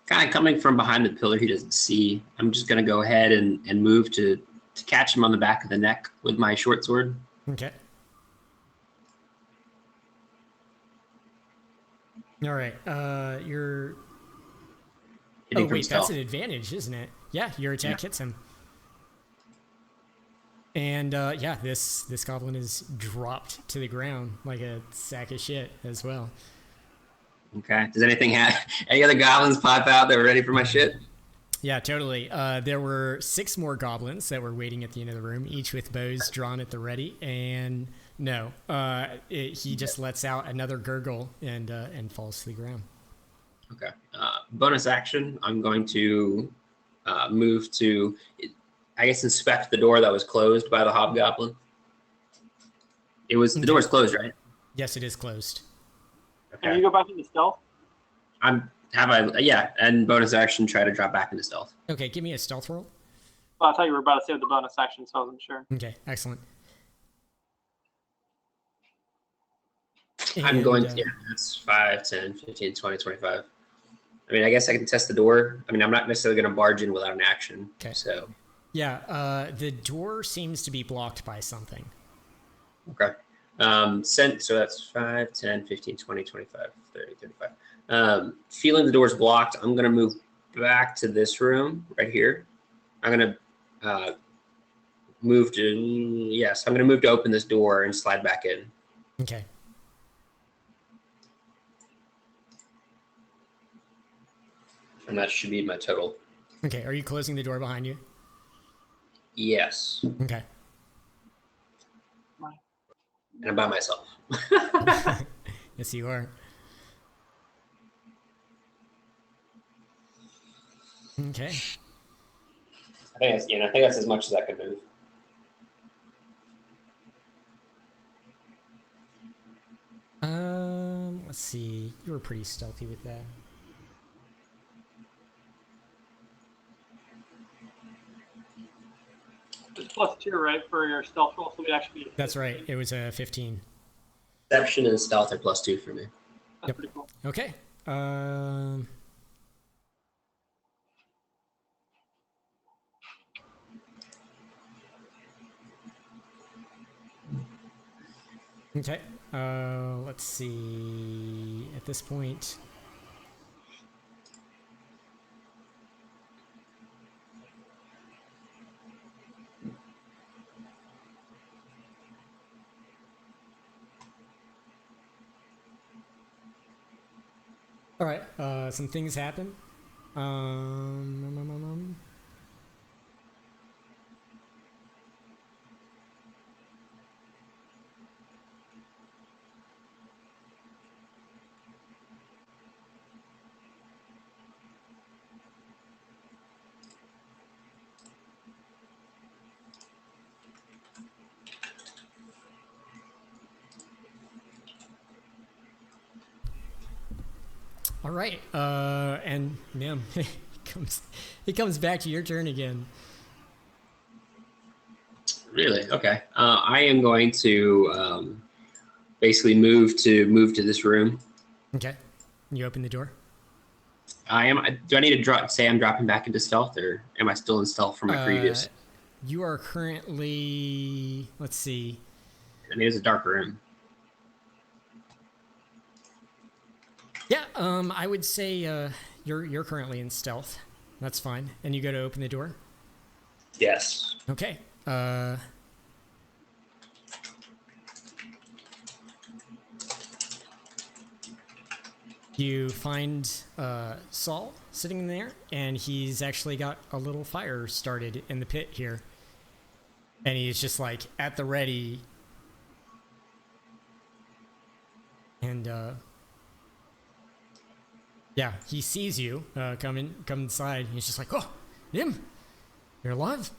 kind of coming from behind the pillar he doesn't see. I'm just gonna go ahead and move to catch him on the back of the neck with my short sword. Okay. All right. You're. Hitting Oh from wait, that's stealth. an advantage, isn't it? Yeah, your attack hits him. And yeah, this goblin is dropped to the ground like a sack of shit as well. Okay. Does anything have any other goblins pop out that were ready for my shit? Yeah, totally. There were 6 more goblins that were waiting at the end of the room, each with bows drawn at the ready. And no, he just lets out another gurgle and falls to the ground. Okay. Bonus action. I'm going to move to, I guess, inspect the door that was closed by the hobgoblin. The door was closed, right? Yes, it is closed. Can Okay. you go back into stealth? And bonus action, try to drop back into stealth. Okay, give me a stealth roll. Well, I thought you were about to say the bonus action, so I wasn't sure. Okay, excellent. I'm And, going to, yeah, that's 5, 10, 15, 20, 25. I mean, I guess I can test the door. I mean, I'm not necessarily going to barge in without an action. Okay. So, Yeah, the door seems to be blocked by something. okay. So that's 5, 10, 15, 20, 25, 30, 35. Feeling the door's blocked, I'm going to move back to this room right here. I'm going to move to open this door and slide back in. Okay. And that should be my total. Okay, are you closing the door behind you? Yes. Okay. And I'm by myself. Yes, you are. Okay. I think that's as much as I could move. Let's see. You were pretty stealthy with that. It's +2, right, for your stealth roll, so we actually. That's right. It was a 15. Deception and stealth are +2 for me. That's Yep. pretty cool. Okay. Okay. Let's see. At this point. All right. Some things happen. All right. And ma'am, it comes back to your turn again. Really? Okay. I am going to basically move to this room. Okay. You open the door. I am. Do I need to say I'm dropping back into stealth, or am I still in stealth from my previous? You are currently. Let's see. I mean, it's a dark room. Yeah. I would say you're currently in stealth. That's fine. And you go to open the door. Yes. Okay. You find Saul sitting in there, and he's actually got a little fire started in the pit here. And he's just like at the ready. And yeah, he sees you come inside. He's just like, "Oh, Nim, you're alive?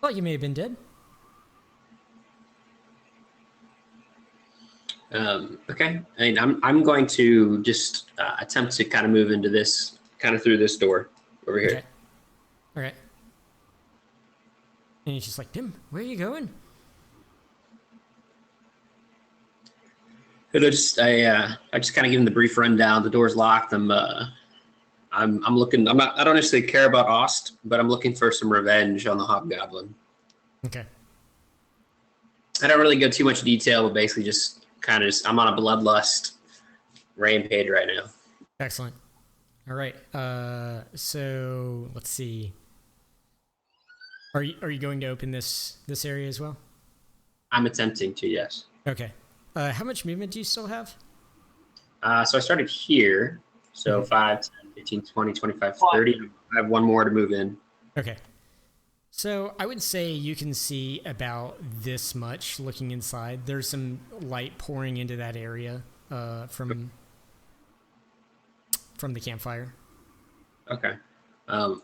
Thought you may have been dead." Okay. I mean, I'm going to just attempt to kind of move into this, kind of through this door over here. Okay. All right. And he's just like, "Nim, where are you going?" And I just kind of give him the brief rundown. The door's locked. I'm I'm looking. I don't necessarily care about Ost, but I'm looking for some revenge on the Hobgoblin. Okay. I don't really go too much detail, but basically just kind of I'm on a bloodlust rampage right now. Excellent. All right. So let's see. Are you going to open this area as well? I'm attempting to, yes. Okay. How much movement do you still have? So I started here. So 5, 10, 15, 20, 25, 30. I have one more to move in. Okay. So I would say you can see about this much looking inside. There's some light pouring into that area from the campfire. Okay. I'm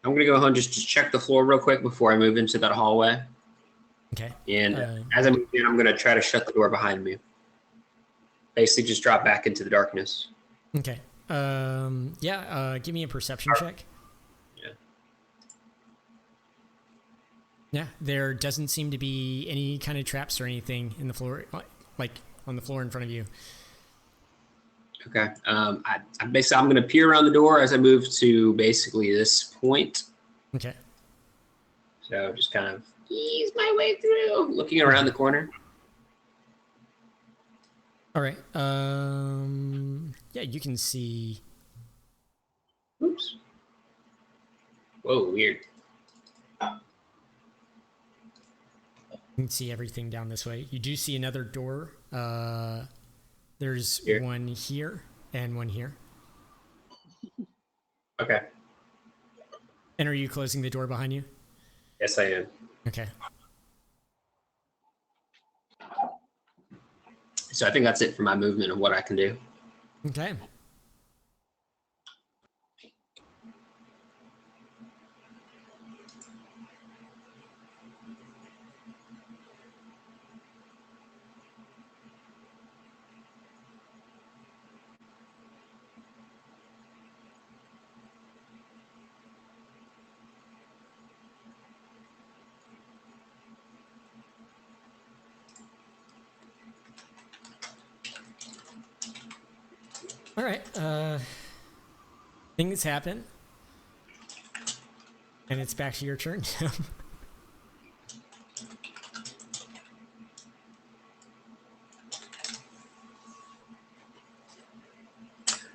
going to go ahead and just check the floor real quick before I move into that hallway. Okay. And as I move in, I'm going to try to shut the door behind me. Basically just drop back into the darkness. Okay. Give me a perception check. Yeah. Yeah, there doesn't seem to be any kind of traps or anything in the floor, like on the floor in front of you. Okay. I'm going to peer around the door as I move to basically this point. Okay. So just kind of ease my way through, looking around the corner. All right. Yeah, you can see. Oops. Whoa, weird. You can see everything down this way. You do see another door. There's Here. one here and one here. Okay. And are you closing the door behind you? Yes, I am. Okay. So I think that's it for my movement and what I can do. Okay. All right. Things happen. And it's back to your turn.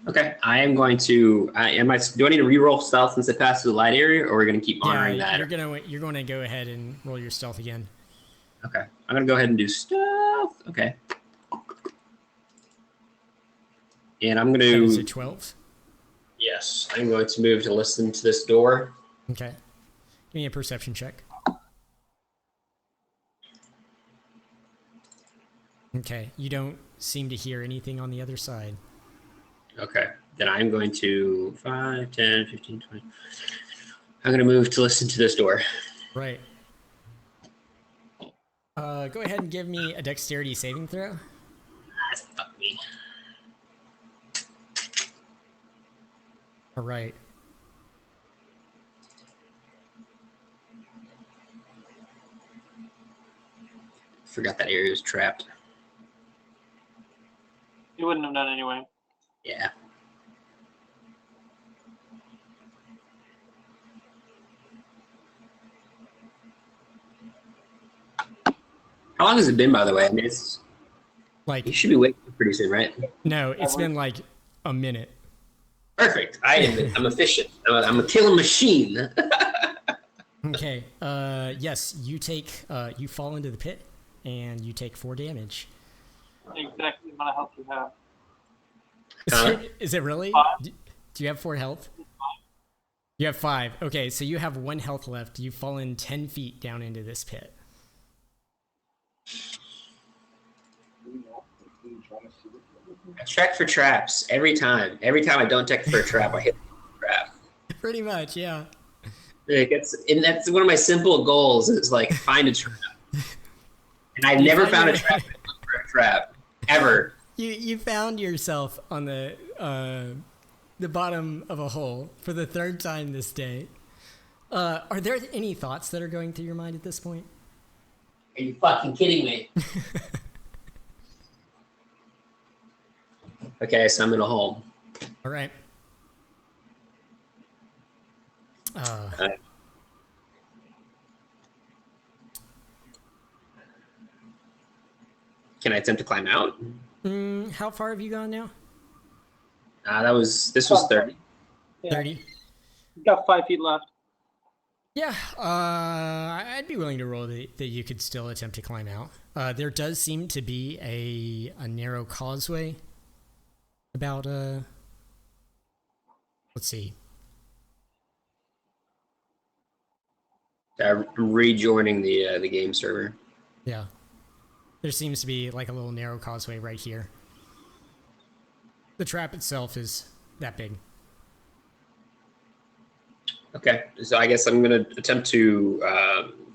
Okay, I am going to. Do I need to reroll stealth since it passes the light area, or are we going to keep honoring that? You're gonna go ahead and roll your stealth again. Okay, I'm going to go ahead and do stealth. Okay. And I'm going That to. is a 12. Yes, I'm going to move to listen to this door. Okay. Give me a perception check. Okay. You don't seem to hear anything on the other side. Okay, then I'm going to 5, 10, 15, 20. I'm going to move to listen to this door. Right. Go ahead and give me a dexterity saving throw. Fuck me. All right. Forgot that area was trapped. You wouldn't have done anyway. Yeah. How long has it been, by the way? I mean, it's Like, you should be waking up pretty soon, right? no, it's been like a minute. Perfect. I'm efficient. I'm a killing machine. Okay. Yes, you take. You fall into the pit, and you take 4 damage. Exactly the amount of health you have. Is it really? 5. Do you have 4 health? You have 5. Okay, so you have 1 health left. You've fallen 10 feet down into this pit. I check for traps every time. Every time I don't check for a trap, I hit the trap. Pretty much, yeah. And that's one of my simple goals is like find a trap. And I've never found a trap that looked for a trap ever. You found yourself on the bottom of a hole for the 3rd time this day. Are there any thoughts that are going through your mind at this point? Are you fucking kidding me? Okay, so I'm in a hole. All right. Can I attempt to climb out? How far have you gone now? This was 30. Yeah. 30. You got 5 feet left. Yeah, I'd be willing to roll that you could still attempt to climb out. There does seem to be a narrow causeway about, let's see. I'm rejoining the game server. Yeah. There seems to be like a little narrow causeway right here. The trap itself is that big. Okay, so I guess I'm going to attempt to.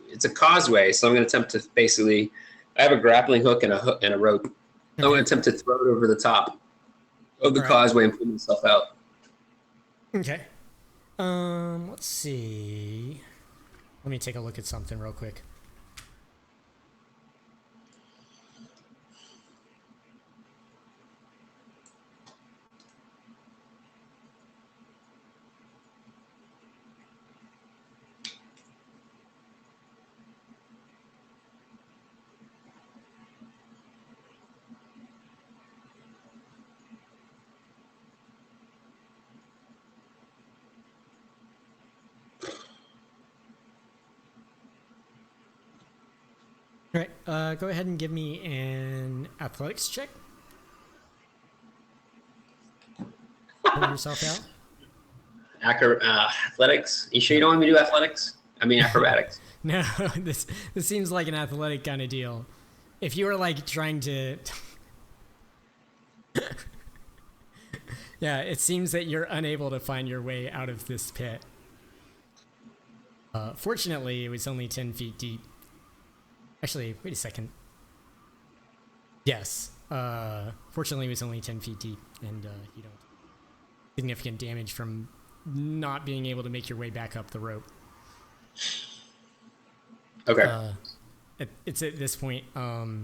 It's a causeway, so I'm going to attempt to basically. I have a grappling hook and a rope. I'm going to attempt to throw it over the top of the causeway and pull myself out. Okay. Let's see. Let me take a look at something real quick. All right, go ahead and give me an athletics check. Pull yourself out. Athletics? You sure you don't want me to do athletics? I mean acrobatics. No, this seems like an athletic kind of deal. If you were like trying to, yeah, it seems that you're unable to find your way out of this pit. Fortunately, it was only 10 feet deep. Actually, wait a second. Yes. Fortunately, it was only 10 feet deep, and you don't significant damage from not being able to make your way back up the rope. Okay. It's at this point. Oh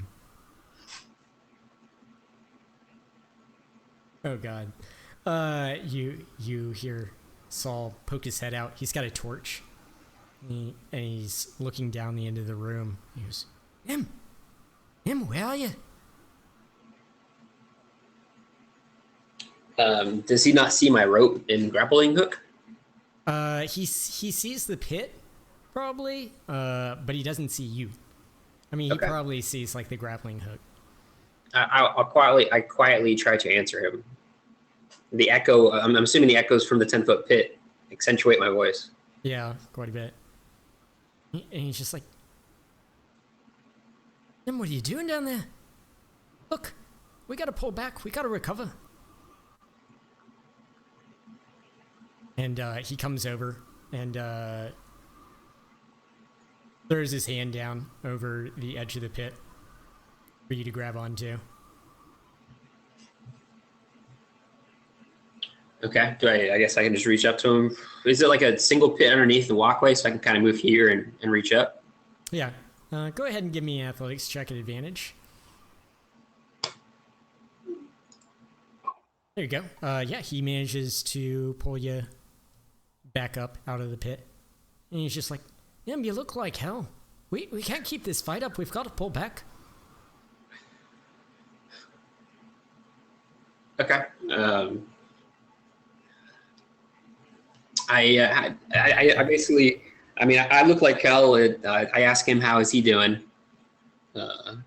God. You hear Saul poke his head out. He's got a torch. And he's looking down the end of the room. He goes, Nim, where are you? Does he not see my rope and grappling hook? He sees the pit, probably, but he doesn't see you. I mean, he probably sees like the grappling hook. I quietly try to answer him. The echo. I'm assuming the echoes from the 10-foot pit accentuate my voice. Yeah, quite a bit. And he's just like, Nim, what are you doing down there? Look, we gotta pull back. We gotta recover. And he comes over and throws his hand down over the edge of the pit for you to grab onto. Okay. I guess I can just reach up to him. Is it like a single pit underneath the walkway so I can kind of move here and reach up? Yeah. Go ahead and give me an athletics check at advantage. There you go. Yeah, he manages to pull you back up out of the pit. And he's just like, Nim, you look like hell. We can't keep this fight up. We've got to pull back. Okay. I basically, I mean, I look like hell. I ask him how is he doing. Can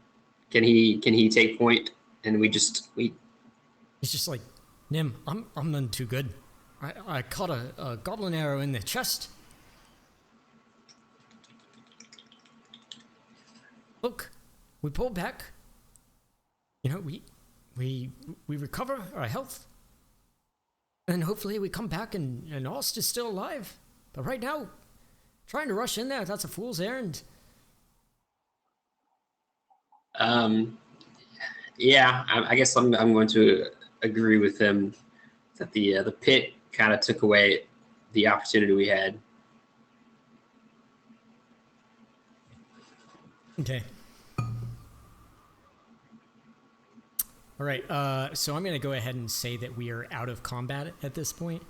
he take point? And He's just like, Nim, I'm none too good. I caught a goblin arrow in the chest. Look, we pull back. You know, we recover our health. And hopefully we come back and Ost is still alive. But right now, trying to rush in there, that's a fool's errand. Yeah, I guess I'm going to agree with him that the pit kind of took away the opportunity we had. Okay. All right. So I'm going to go ahead and say that we are out of combat at this point.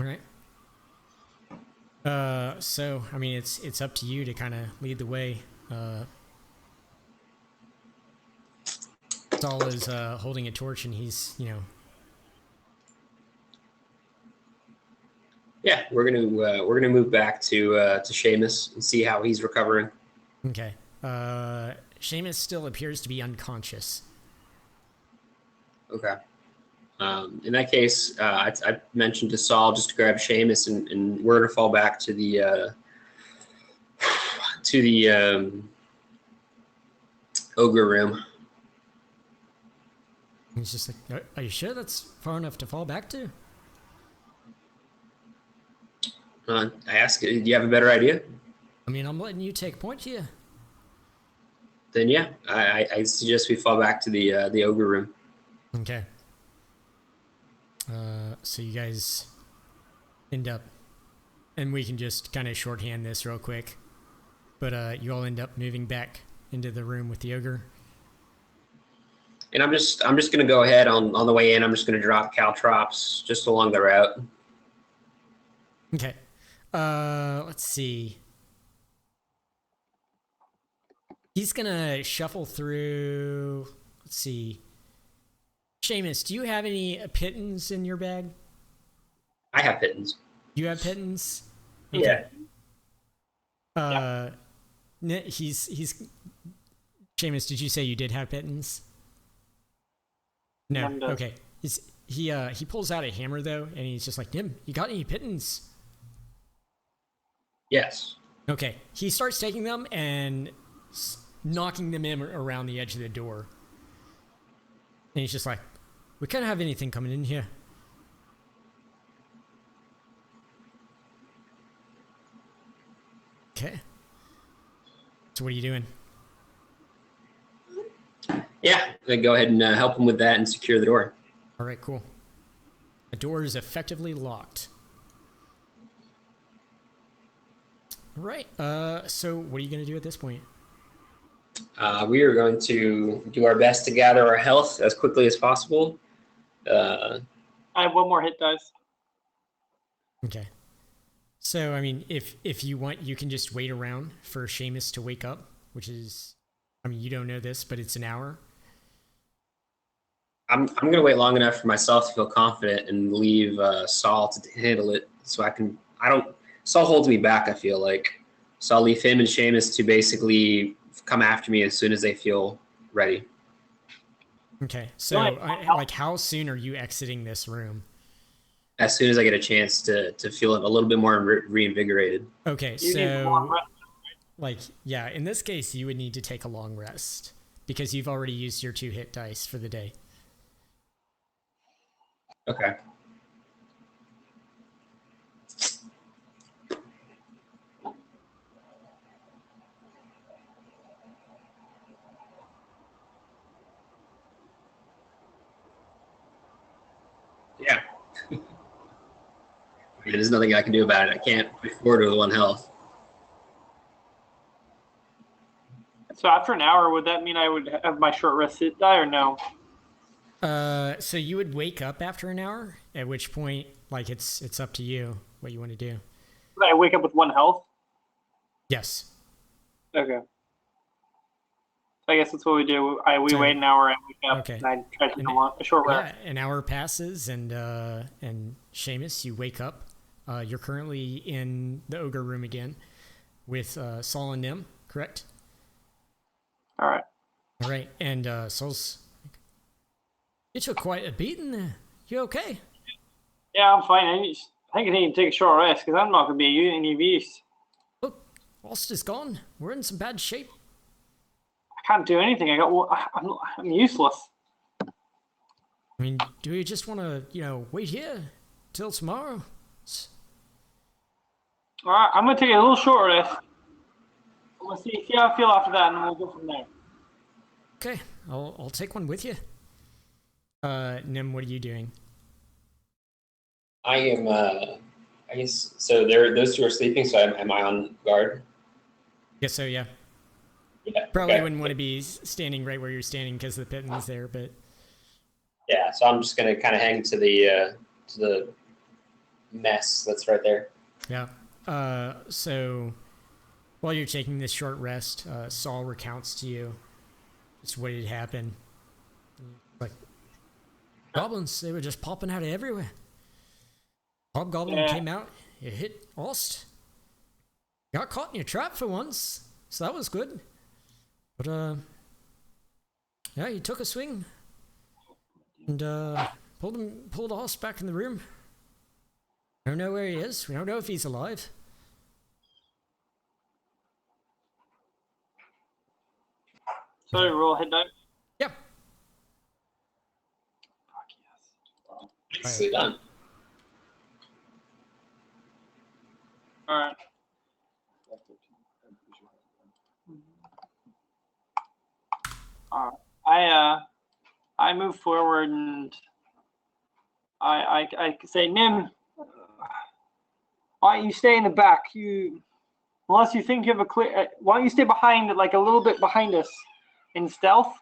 All right. So I mean, it's up to you to kind of lead the way. Saul is holding a torch, and he's Yeah, we're gonna move back to Seamus and see how he's recovering. Okay. Seamus still appears to be unconscious. Okay. In that case, I mentioned to Saul just to grab Seamus, and we're gonna fall back to the ogre room. He's just like, are you sure that's far enough to fall back to? I ask, do you have a better idea? I mean, I'm letting you take point here. Then yeah, I suggest we fall back to the ogre room. Okay. So you guys end up, and we can just kind of shorthand this real quick, but you all end up moving back into the room with the ogre. And I'm just gonna go ahead on the way in. I'm just gonna drop caltrops just along the route. Okay. Let's see. He's gonna shuffle through. Let's see. Seamus, do you have any pittons in your bag? I have pittons. You have pittons? Yeah. He's. Seamus, did you say you did have pittons? No. Okay. He pulls out a hammer though, and he's just like, Nim, you got any pittons? Yes. Okay. He starts taking them and knocking them in around the edge of the door. And he's just like, we can't have anything coming in here. Okay. So what are you doing? Yeah, go ahead and help him with that and secure the door. All right, cool. The door is effectively locked. All right. So what are you going to do at this point? We are going to do our best to gather our health as quickly as possible. I have one more hit dice. Okay. So, I mean, if you want, you can just wait around for Seamus to wake up, which is, I mean, you don't know this, but it's an hour. I'm going to wait long enough for myself to feel confident and leave Saul to handle it. So Saul holds me back, I feel like. So I'll leave him and Seamus to basically come after me as soon as they feel ready. Okay. So, like, how soon are you exiting this room? As soon as I get a chance to feel a little bit more reinvigorated. Okay, so, like, yeah, in this case, you would need to take a long rest because you've already used your 2 hit dice for the day. Okay. Yeah. There's nothing I can do about it. I can't afford with 1 health. So after an hour, would that mean I would have my short rest hit die or no? So you would wake up after an hour, at which point, like, it's up to you what you want to do. Would I wake up with 1 health? Yes. Okay. So I guess that's what we do. We wait an hour and wake up, okay. and I try to take a short rest. Yeah, an hour passes, and Seamus, you wake up. You're currently in the ogre room again with Saul and Nim, correct? All right. All right, and Saul's. You took quite a beating there. You okay? Yeah, I'm fine. I think I need to take a short rest because I'm not going to be any use. Look, Lost is gone. We're in some bad shape. I can't do anything. I'm useless. I mean, do you just want to, wait here till tomorrow? All right, I'm going to take a little short rest. We'll see how I feel after that, and then we'll go from there. Okay, I'll take one with you. Nim, what are you doing? I am, I guess, so those 2 are sleeping, so am I on guard? Guess so, yeah. Yeah. Probably okay. wouldn't want to be standing right where you're standing because the pitton's there, but... Yeah, so I'm just going to kind of hang to the mess that's right there. Yeah. So while you're taking this short rest, Saul recounts to you just what had happened. Like, goblins, they were just popping out of everywhere. Hobgoblin came out, you hit Ost. Got caught in your trap for once, so that was good. But, yeah, you took a swing and pulled Ost back in the room. I don't know where he is. We don't know if he's alive. Sorry, roll hit die. Yep. Fuck yes. Nicely done. All right. I move forward and I say, Nim, why don't you stay in the back? Unless you think you have a clear, why don't you stay behind, like a little bit behind us in stealth?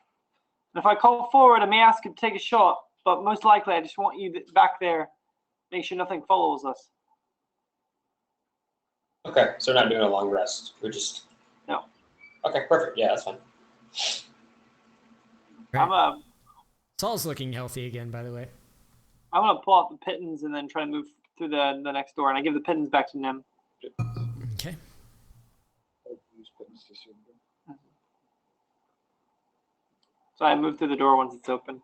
And if I call forward, I may ask you to take a shot, but most likely I just want you back there, make sure nothing follows us. Okay, so we're not doing a long rest. We're just... No. Okay, perfect. Yeah, that's fine. Right. Saul's looking healthy again, by the way. I'm gonna pull out the pittance and then try to move through the next door, and I give the pittance back to Nim. Okay. So I move through the door once it's open.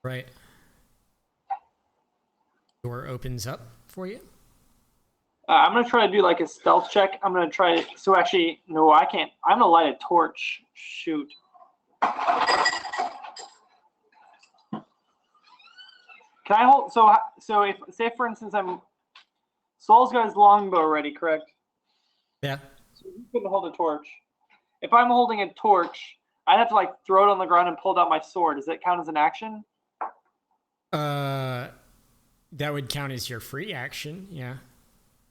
Right. Door opens up for you. I'm gonna try to do like a stealth check. I'm gonna try. So actually, no, I can't. I'm gonna light a torch. Shoot. Can I hold? So if say for instance Saul's got his longbow ready, correct? Yeah. So he couldn't hold a torch. If I'm holding a torch, I'd have to like throw it on the ground and pull out my sword. Does that count as an action? That would count as your free action. Yeah.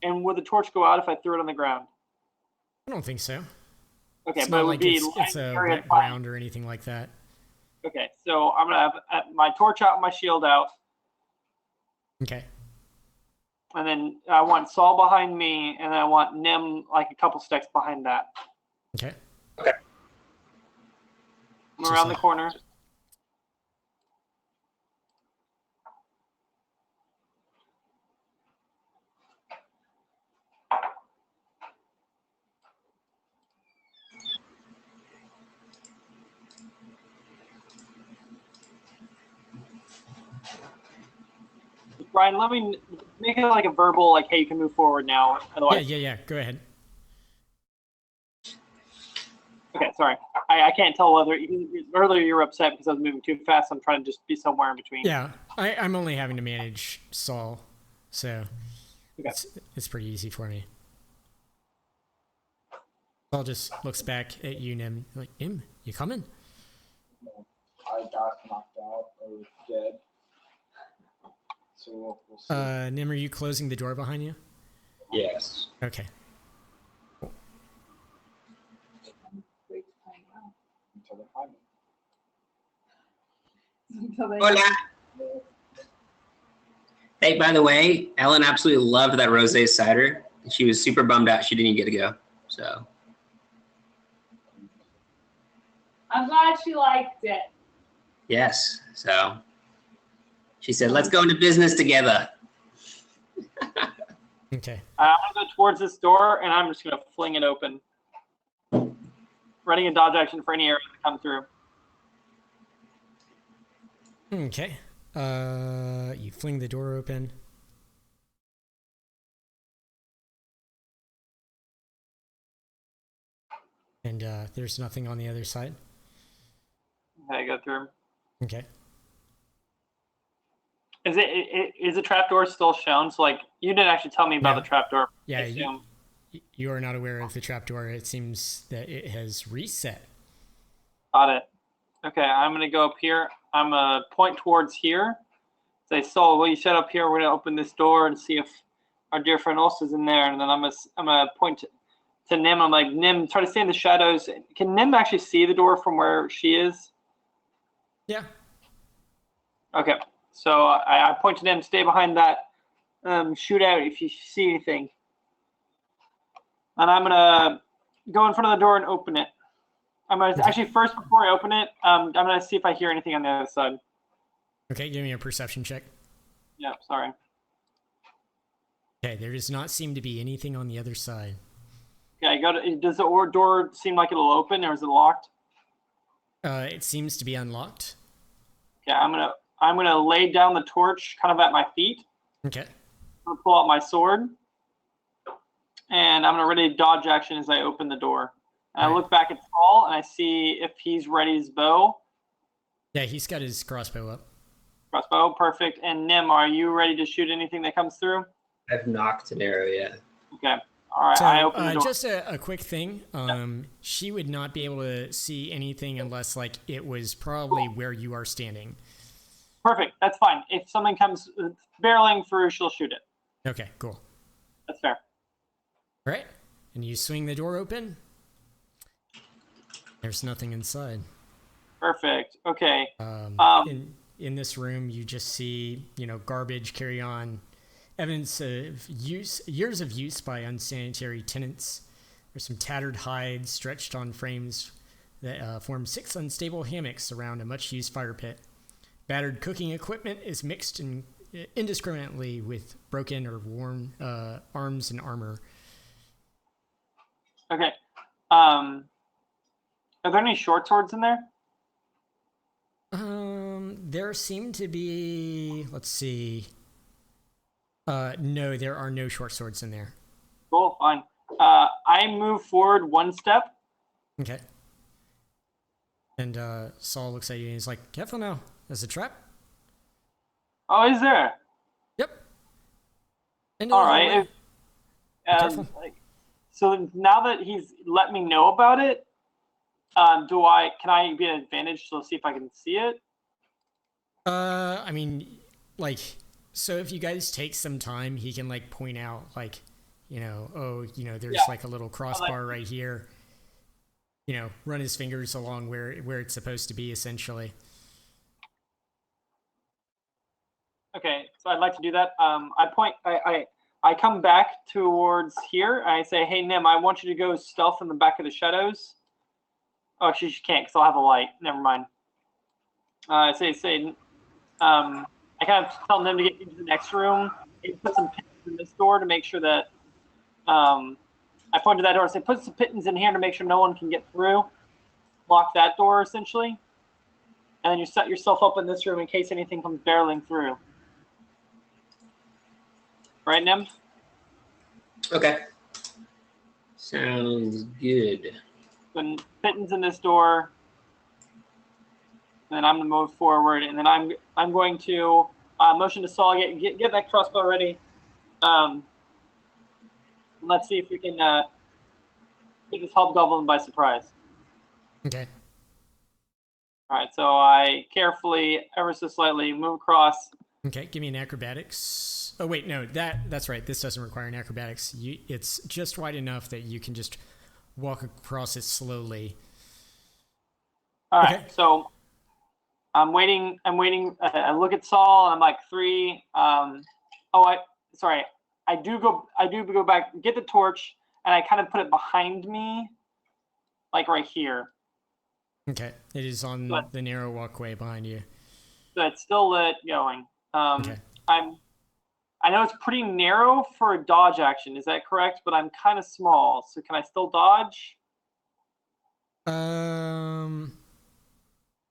And would the torch go out if I threw it on the ground? I don't think so. Okay, It's but not it would like be it's a area wet ground or anything like that. Okay, so I'm gonna have my torch out, my shield out, Okay. and then I want Saul behind me, and then I want Nim like a couple steps behind that. Okay. I'm around the corner. Brian, let me make it like a verbal, like, hey, you can move forward now. Otherwise, Yeah. Go ahead. Okay, sorry. I can't tell whether earlier you were upset because I was moving too fast. I'm trying to just be somewhere in between. Yeah, I'm only having to manage Saul, so Okay. it's pretty easy for me. Saul just looks back at you, Nim. Like, Nim, you coming? I got knocked out or dead. So we'll see. Nim, are you closing the door behind you? Yes. Okay. Until they find me. Until they Hola. Hey, by the way, Ellen absolutely loved that rosé cider. She was super bummed out she didn't get to go. So I'm glad she liked it. yes. So she said, "Let's go into business together." Okay. I'm gonna go towards this door, and I'm just gonna fling it open. Running a dodge action for any area to come through. Okay. You fling the door open. And there's nothing on the other side. Okay, I go through. Okay. Is the trapdoor still shown? So like you didn't actually tell me about No. the trapdoor. Yeah, I assume. you are not aware of the trapdoor. It seems that it has reset. Got it. Okay, I'm gonna go up here. I'm gonna point towards here. Say, Saul, will you set up here? We're gonna open this door and see if our dear friend Ulsta's in there. And then I'm gonna point to Nim. I'm like, Nim, try to stay in the shadows. Can Nim actually see the door from where she is? Yeah. Okay. So I point to Nim, stay behind that shoot out if you see anything. And I'm gonna go in front of the door and open it. I'm gonna actually first before I open it, I'm gonna see if I hear anything on the other side. Okay, give me a perception check. Yeah, sorry. Okay, there does not seem to be anything on the other side. Okay, does the door seem like it'll open, or is it locked? It seems to be unlocked. Okay, I'm gonna lay down the torch kind of at my feet. Okay. I'm gonna pull out my sword, and I'm gonna ready to dodge action as I open the door. And I look back at Saul, and I see if he's ready his bow. Yeah, he's got his crossbow up. Crossbow, perfect. And Nim, are you ready to shoot anything that comes through? I've knocked an arrow yet. Okay. All right. So, I open the door. just a quick thing. She would not be able to see anything unless, like, it was probably where you are standing. Perfect. That's fine. If something comes barreling through, she'll shoot it. Okay, cool. That's fair. All right. And you swing the door open. There's nothing inside. Perfect. Okay. In this room, you just see, garbage, carry on, evidence of years of use by unsanitary tenants. There's some tattered hides stretched on frames that form 6 unstable hammocks around a much-used fire pit. Battered cooking equipment is mixed indiscriminately with broken or worn arms and armor. Okay. Are there any short swords in there? There seem to be, let's see. No, there are no short swords in there. Cool, fine. I move forward 1 step. Okay. And Saul looks at you and he's like, "Careful now. There's a trap." Oh, is there? Yep. All right. Careful. So now that he's let me know about it, can I be an advantage to see if I can see it? I mean, like, so if you guys take some time, he can, like, point out, like, there's like a little crossbar right here. Run his fingers along where it's supposed to be, essentially. Okay, so I'd like to do that. I come back towards here. And I say, "Hey, Nim, I want you to go stealth in the back of the shadows." Oh, actually, she can't because I'll have a light. Never mind. I kind of tell Nim to get into the next room and put some pittance in this door to make sure that. I point to that door and say, "Put some pittance in here to make sure no one can get through." Lock that door essentially, and then you set yourself up in this room in case anything comes barreling through. Right, Nim? Okay. Sounds good. Then pittance in this door. And then I'm gonna move forward, and then I'm going to motion to Saul, get that crossbow ready. Let's see if we can take this hobgoblin by surprise. Okay. All right, so I carefully, ever so slightly, move across. Okay, give me an acrobatics. Oh wait, no, that's right. This doesn't require an acrobatics. It's just wide enough that you can just walk across it slowly. All right, okay. So I'm waiting. I look at Saul, and I'm like 3. I do go back, get the torch, and I kind of put it behind me, like right here. Okay, it is on the narrow walkway behind you. So it's still lit, going. Okay. I know it's pretty narrow for a dodge action. Is that correct? But I'm kind of small, so can I still dodge?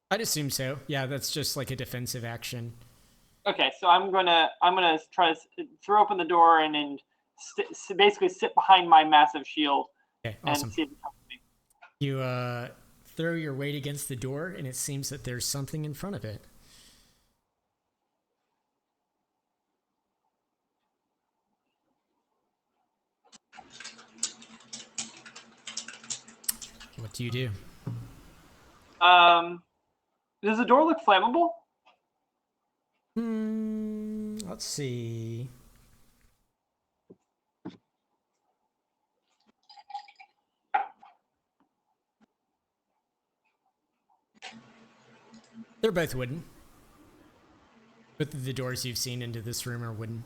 I'd assume so. Yeah, that's just like a defensive action. Okay, so I'm gonna try to throw open the door and then basically sit behind my massive shield. Okay, awesome. And see if it comes to me. You throw your weight against the door, and it seems that there's something in front of it. What do you do? Does the door look flammable? Let's see. They're both wooden. Both of the doors you've seen into this room are wooden.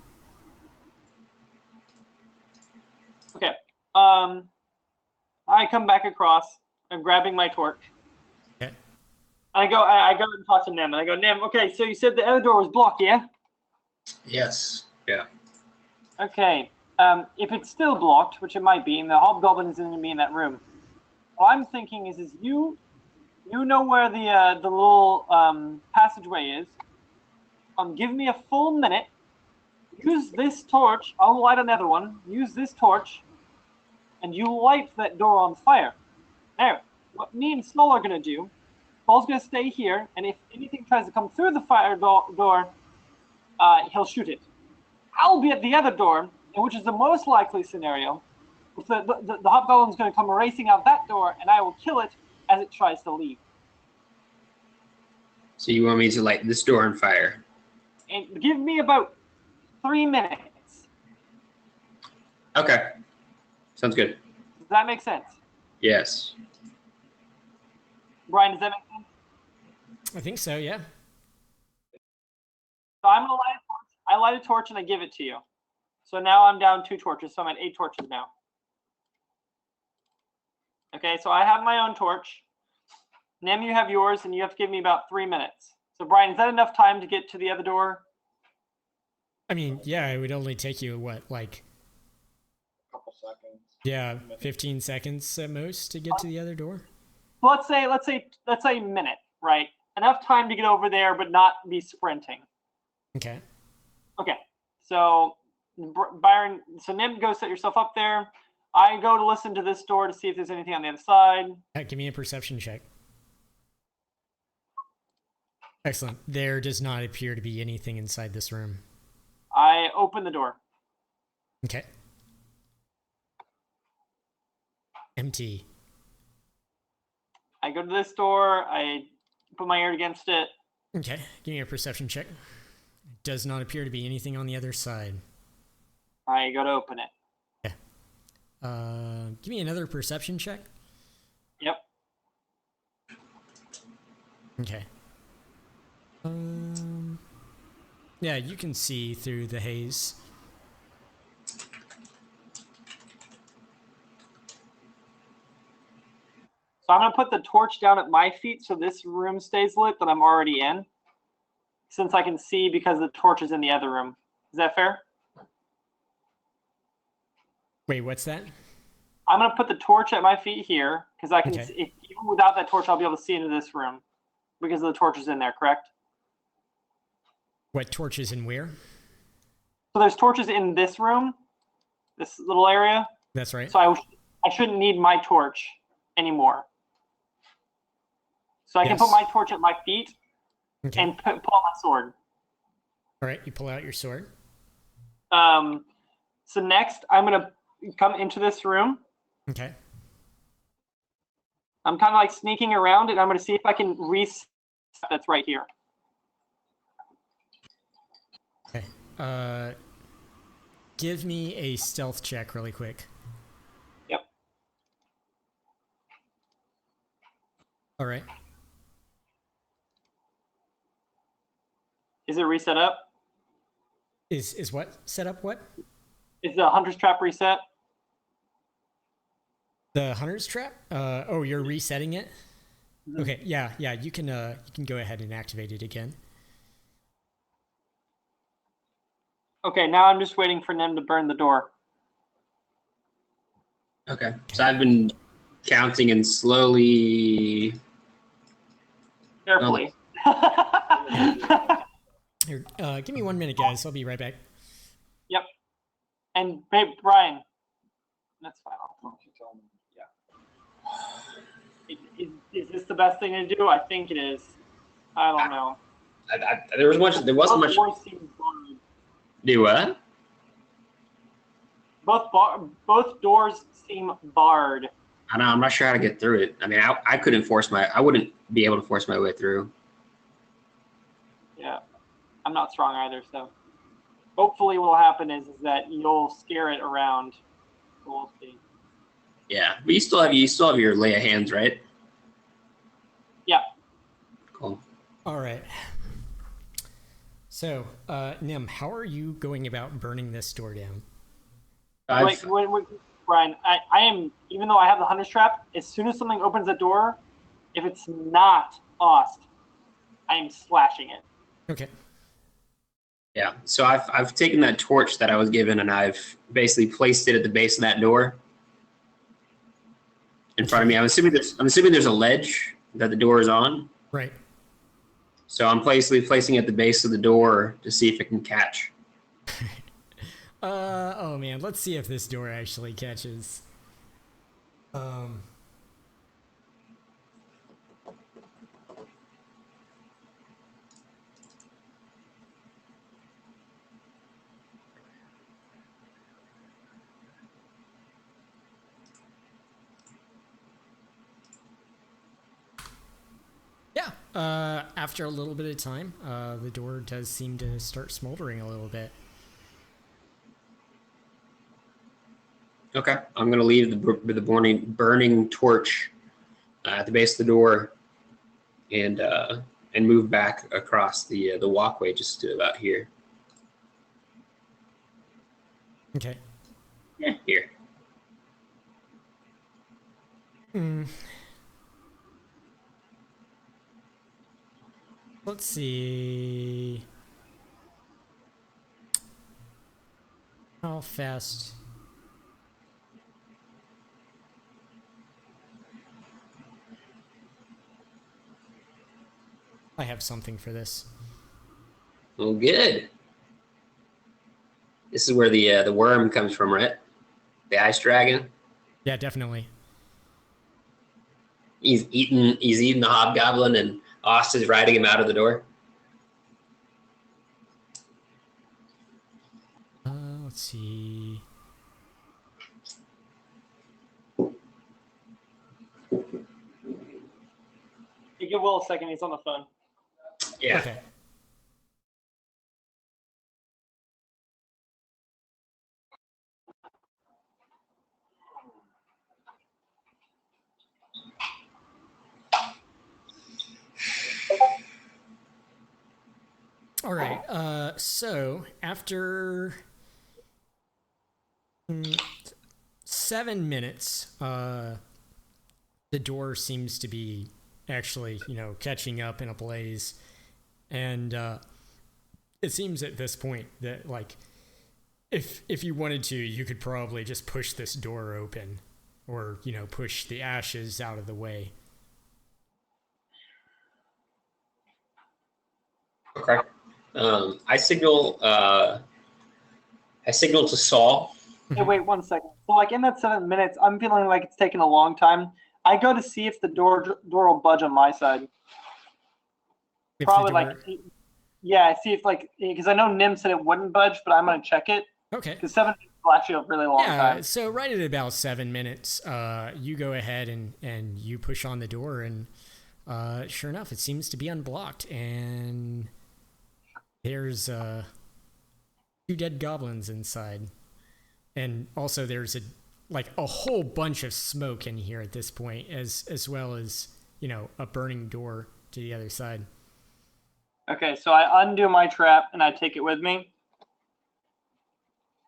I come back across. I'm grabbing my torch. Okay. I go and talk to Nim, and I go, Nim, okay, so you said the other door was blocked, yeah? Yes. Yeah. Okay. If it's still blocked, which it might be, and the hobgoblin is going to be in that room, what I'm thinking is you know where the little passageway is. Give me a full minute. Use this torch. I'll light another one. Use this torch, and you light that door on fire. Now, what me and Snow are going to do, Paul's going to stay here, and if anything tries to come through the fire door, he'll shoot it. I'll be at the other door, which is the most likely scenario. The hobgoblin's going to come racing out that door, and I will kill it as it tries to leave. So you want me to light this door on fire? And give me about 3 minutes. Okay. Sounds good. Does that make sense? Yes. Brian, does that make sense? I think so. Yeah. So I'm gonna light a torch. I light a torch and I give it to you. So now I'm down 2 torches. So I'm at 8 torches now. Okay, so I have my own torch. Nim, you have yours, and you have to give me about 3 minutes. So Brian, is that enough time to get to the other door? I mean, yeah, it would only take you what, like, A couple seconds. yeah, 15 seconds at most to get to the other door. Let's say a minute, right? Enough time to get over there, but not be sprinting. Okay. Okay, so Byron, so Nim, go set yourself up there. I go to listen to this door to see if there's anything on the other side. Give me a perception check. Excellent. There does not appear to be anything inside this room. I open the door. Okay. Empty. I go to this door. I put my ear against it. Okay. Give me a perception check. Does not appear to be anything on the other side. I go to open it. Give me another perception check. Yep. Okay. Yeah, you can see through the haze. So I'm going to put the torch down at my feet so this room stays lit that I'm already in. Since I can see because the torch is in the other room. Is that fair? Wait, what's that? I'm going to put the torch at my feet here because I can Okay. see, even without that torch, I'll be able to see into this room because the torch is in there, correct? What torches and where? So there's torches in this room, this little area. That's right. So I shouldn't need my torch anymore. So I can Yes. put my torch at my feet Okay. and pull out my sword. All right, you pull out your sword. So next, I'm going to come into this room. Okay. I'm kind of like sneaking around, and I'm going to see if I can reset that's right here. Okay. Give me a stealth check really quick. Yep. All right. Is it reset up? Is what? Set up what? Is the hunter's trap reset? The hunter's trap? Oh, you're resetting it? Mhm. Okay, yeah, you can go ahead and activate it again. Okay, now I'm just waiting for them to burn the door. Okay. So I've been counting and slowly. Carefully. Here, give me 1 minute, guys. I'll be right back. Yep. And babe, Brian, that's fine. Why don't you tell me? Yeah. Is this the best thing to do? I think it is. I don't know. There wasn't much. Doors seem barred. Do what? Both doors seem barred. I know. I'm not sure how to get through it. I mean, I couldn't I wouldn't be able to force my way through. Yeah, I'm not strong either. So hopefully, what will happen is that you'll scare it around. We'll see. Yeah, but you still have your lay of hands, right? Yeah. Cool. All right. So, Nim, how are you going about burning this door down? I've, Wait, Brian, I am, even though I have the hunter's trap, as soon as something opens the door, if it's not Ost, I am slashing it. Okay. Yeah. So I've taken that torch that I was given and I've basically placed it at the base of that door in front of me. I'm assuming there's a ledge that the door is on. Right. So I'm basically placing it at the base of the door to see if it can catch. Oh man, let's see if this door actually catches. Yeah. After a little bit of time, the door does seem to start smoldering a little bit. Okay. I'm going to leave the burning torch at the base of the door and move back across the walkway just to about here. Okay. Yeah, here. Let's see. How fast? I have something for this. Well, good. This is where the worm comes from, right? The ice dragon. Yeah, definitely. He's eating the hobgoblin, and Ost is riding him out of the door. Let's see. You give Will a second. He's on the phone. Yeah. Okay. All right. So after 7 minutes, the door seems to be actually, catching up in a blaze, and it seems at this point that if you wanted to, you could probably just push this door open, or push the ashes out of the way. Okay. I signal to Saul. Hey, wait 1 second. So, in that 7 minutes, I'm feeling like it's taking a long time. I go to see if the door will budge on my side. If Probably the door- yeah. See if because I know Nim said it wouldn't budge, but I'm gonna check it Okay. because 7 minutes will actually a really long Yeah, time. so right at about 7 minutes, you go ahead and you push on the door, and sure enough, it seems to be unblocked, and there's 2 dead goblins inside, and also there's a whole bunch of smoke in here at this point, as well as a burning door to the other side. Okay, so I undo my trap and I take it with me,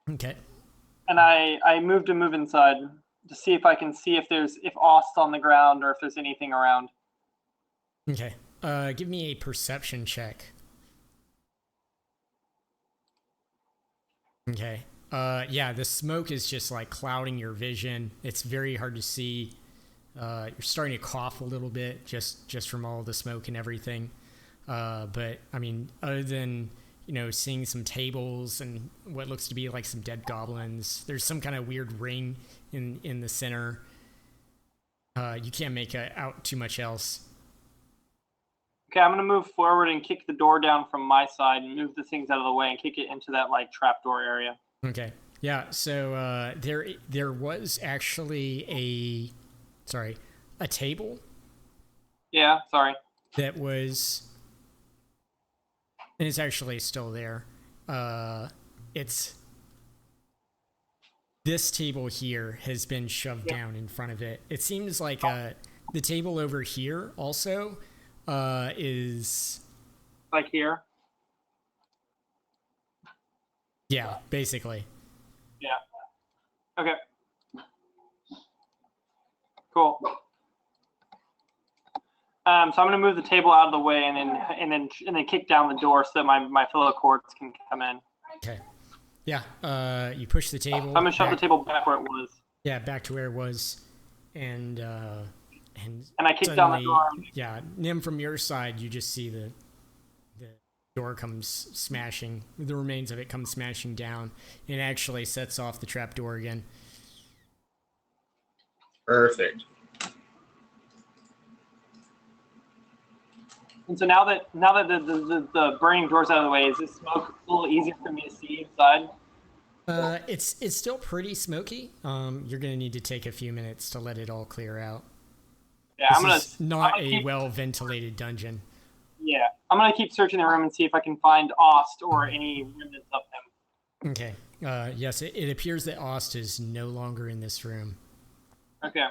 Okay. and I move inside to see if I can see if Ost's on the ground or if there's anything around. Okay. Give me a perception check. Okay. Yeah, the smoke is just clouding your vision. It's very hard to see. You're starting to cough a little bit just from all the smoke and everything. But I mean, other than seeing some tables and what looks to be some dead goblins, there's some kind of weird ring in the center. You can't make out too much else. Okay, I'm gonna move forward and kick the door down from my side and move the things out of the way and kick it into that trapdoor area. Okay. Yeah. So there was actually a table Yeah, sorry. that was, and it's actually still there. It's this table here has been shoved down in front of it. It seems like the table over here also is Here. yeah, basically. Yeah. Okay. Cool. So I'm gonna move the table out of the way and then kick down the door so that my fellow courts can come in. Okay. Yeah. You push the table. I'm gonna shove the back- table back where it was, Yeah, back to where it was, and and I kick down the suddenly, door. yeah, Nim, from your side, you just see the door comes smashing. The remains of it come smashing down, and it actually sets off the trap door again. Perfect. And so now that the burning door's out of the way, is this smoke a little easier for me to see inside? It's still pretty smoky. You're gonna need to take a few minutes to let it all clear out. Yeah, This is not a keep, well ventilated dungeon. Yeah, I'm gonna keep searching the room and see if I can find Ost or any remnants of him. Okay. Yes, it appears that Ost is no longer in this room. Okay.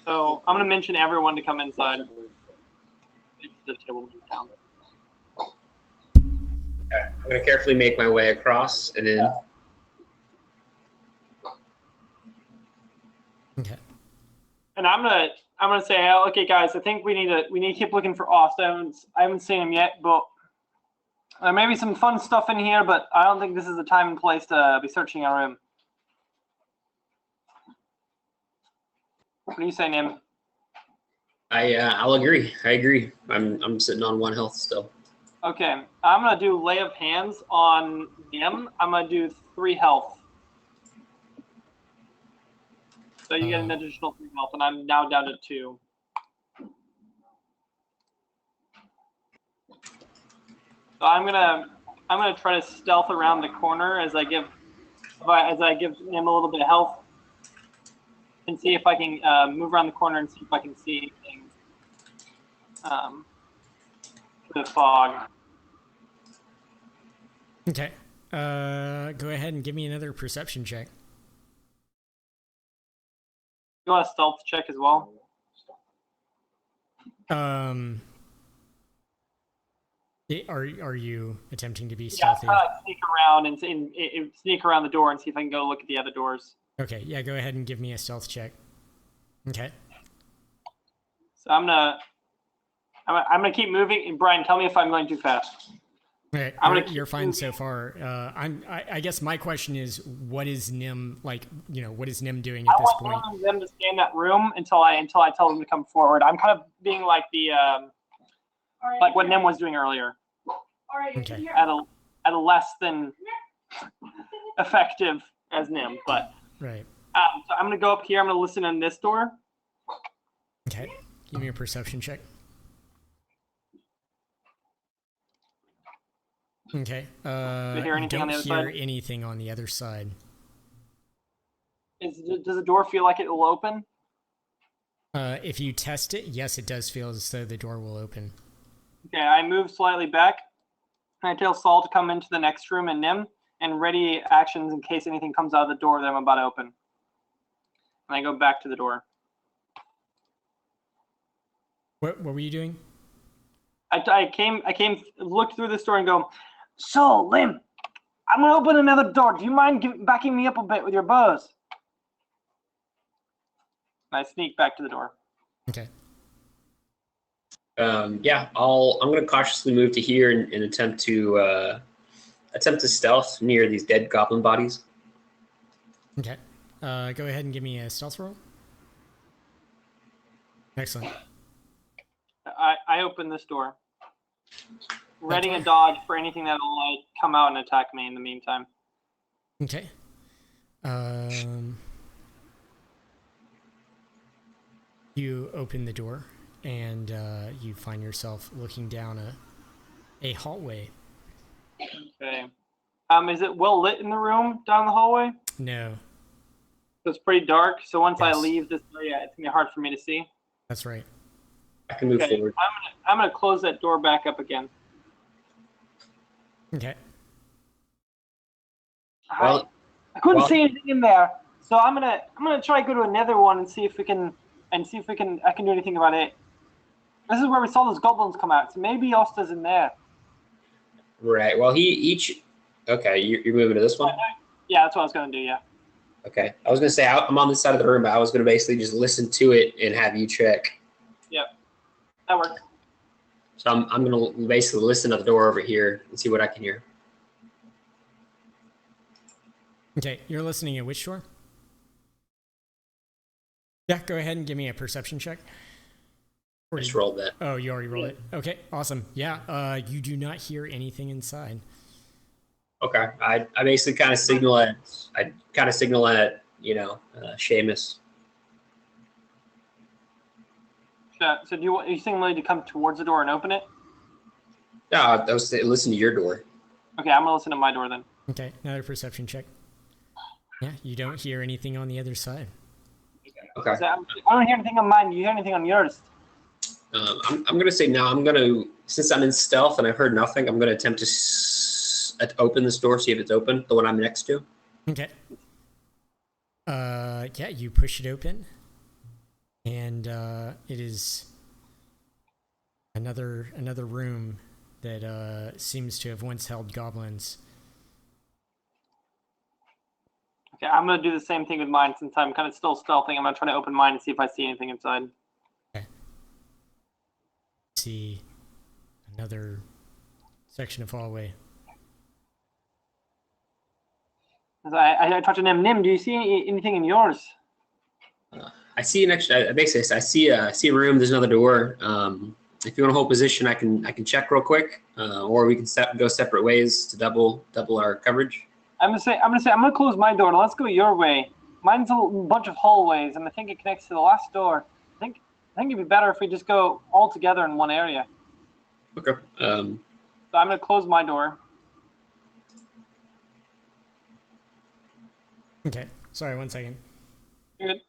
So I'm gonna mention everyone to come inside. The table moves down. Okay. I'm going to carefully make my way across and in. Okay. And I'm gonna say, okay, guys, I think we need to keep looking for Ost. I haven't seen him yet, but there may be some fun stuff in here, but I don't think this is the time and place to be searching our room. What do you say, Nim? I'll agree. I agree. I'm sitting on 1 health still. Okay, I'm gonna do lay of hands on Nim. I'm gonna do 3 health. So you get an additional 3 health, and I'm now down to 2. So I'm gonna try to stealth around the corner as I give Nim a little bit of health, and see if I can move around the corner and see if I can see anything through the fog. Okay. Go ahead and give me another perception check. You want a stealth check as well? Are you attempting to be Yeah, stealthy? sneak around and sneak around the door and see if I can go look at the other doors. Okay, yeah, go ahead and give me a stealth check. Okay. So I'm gonna keep moving. And Brian, tell me if I'm going too fast. Okay, you're fine so far. I guess my question is, what is Nim like? What is Nim doing at this point? I want them to stay in that room until I tell them to come forward. I'm kind of being like like what Nim was doing earlier. Okay. At a less than effective as Nim, but Right. so I'm gonna go up here. I'm gonna listen on this door. Okay. Give me a perception check. Okay. you hear anything don't on the other hear side? anything on the other side. Does the door feel like it will open? If you test it, yes, it does feel as though the door will open. Okay, I move slightly back. And I tell Saul to come into the next room and Nim, and ready actions in case anything comes out of the door that I'm about to open. And I go back to the door. What were you doing? I came, looked through this door and go, Saul, Lim, I'm gonna open another door. Do you mind backing me up a bit with your bows? And I sneak back to the door. Okay. Yeah, I'm going to cautiously move to here and attempt to stealth near these dead goblin bodies. Okay. Go ahead and give me a stealth roll. Excellent. I open this door, ready to dodge for anything that'll come out and attack me in the meantime. Okay. You open the door and you find yourself looking down a hallway. Okay. Is it well lit in the room down the hallway? No, So it's pretty dark. So once I Yes. leave this area, it's gonna be hard for me to see. that's right. I can move Okay. forward. I'm gonna close that door back up again. Okay. Well, I couldn't well- see anything in there, so I'm gonna try to go to another one and see if I can do anything about it. This is where we saw those goblins come out, so maybe Osta's in there. right. Well, okay, you're moving to this one? Yeah, that's what I was gonna do. Yeah. Okay. I was gonna say I'm on this side of the room, but I was gonna basically just listen to it and have you check. That works. So I'm gonna basically listen to the door over here and see what I can hear. Okay, you're listening at which door? Yeah, go ahead and give me a perception check. I just rolled that. Oh, you already rolled it. Okay, awesome. Yeah, you do not hear anything inside. Okay. I basically kind of signal at Seamus. So are you saying Lily to come towards the door and open it? No, I was saying listen to your door. Okay, I'm gonna listen to my door then. Okay, another perception check. Yeah, you don't hear anything on the other side. Okay. So I don't hear anything on mine. Do you hear anything on yours? I'm gonna say no. Since I'm in stealth and I've heard nothing, I'm gonna attempt to open this door, see if it's open. The one I'm next to. Okay. Yeah, you push it open, and it is another room that seems to have once held goblins. Okay, I'm gonna do the same thing with mine since I'm kind of still stealthing. I'm gonna try to open mine and see if I see anything inside. See another section of hallway. I talked to Nim. Nim, do you see anything in yours? I see an extra. Basically, I see a room. There's another door. If you want to hold position, I can check real quick, or we can go separate ways to double our coverage. I'm gonna close my door and let's go your way. Mine's a bunch of hallways, and I think it connects to the last door. I think it'd be better if we just go all together in one area. Okay. So I'm gonna close my door. Okay, sorry, 1 second. You're good.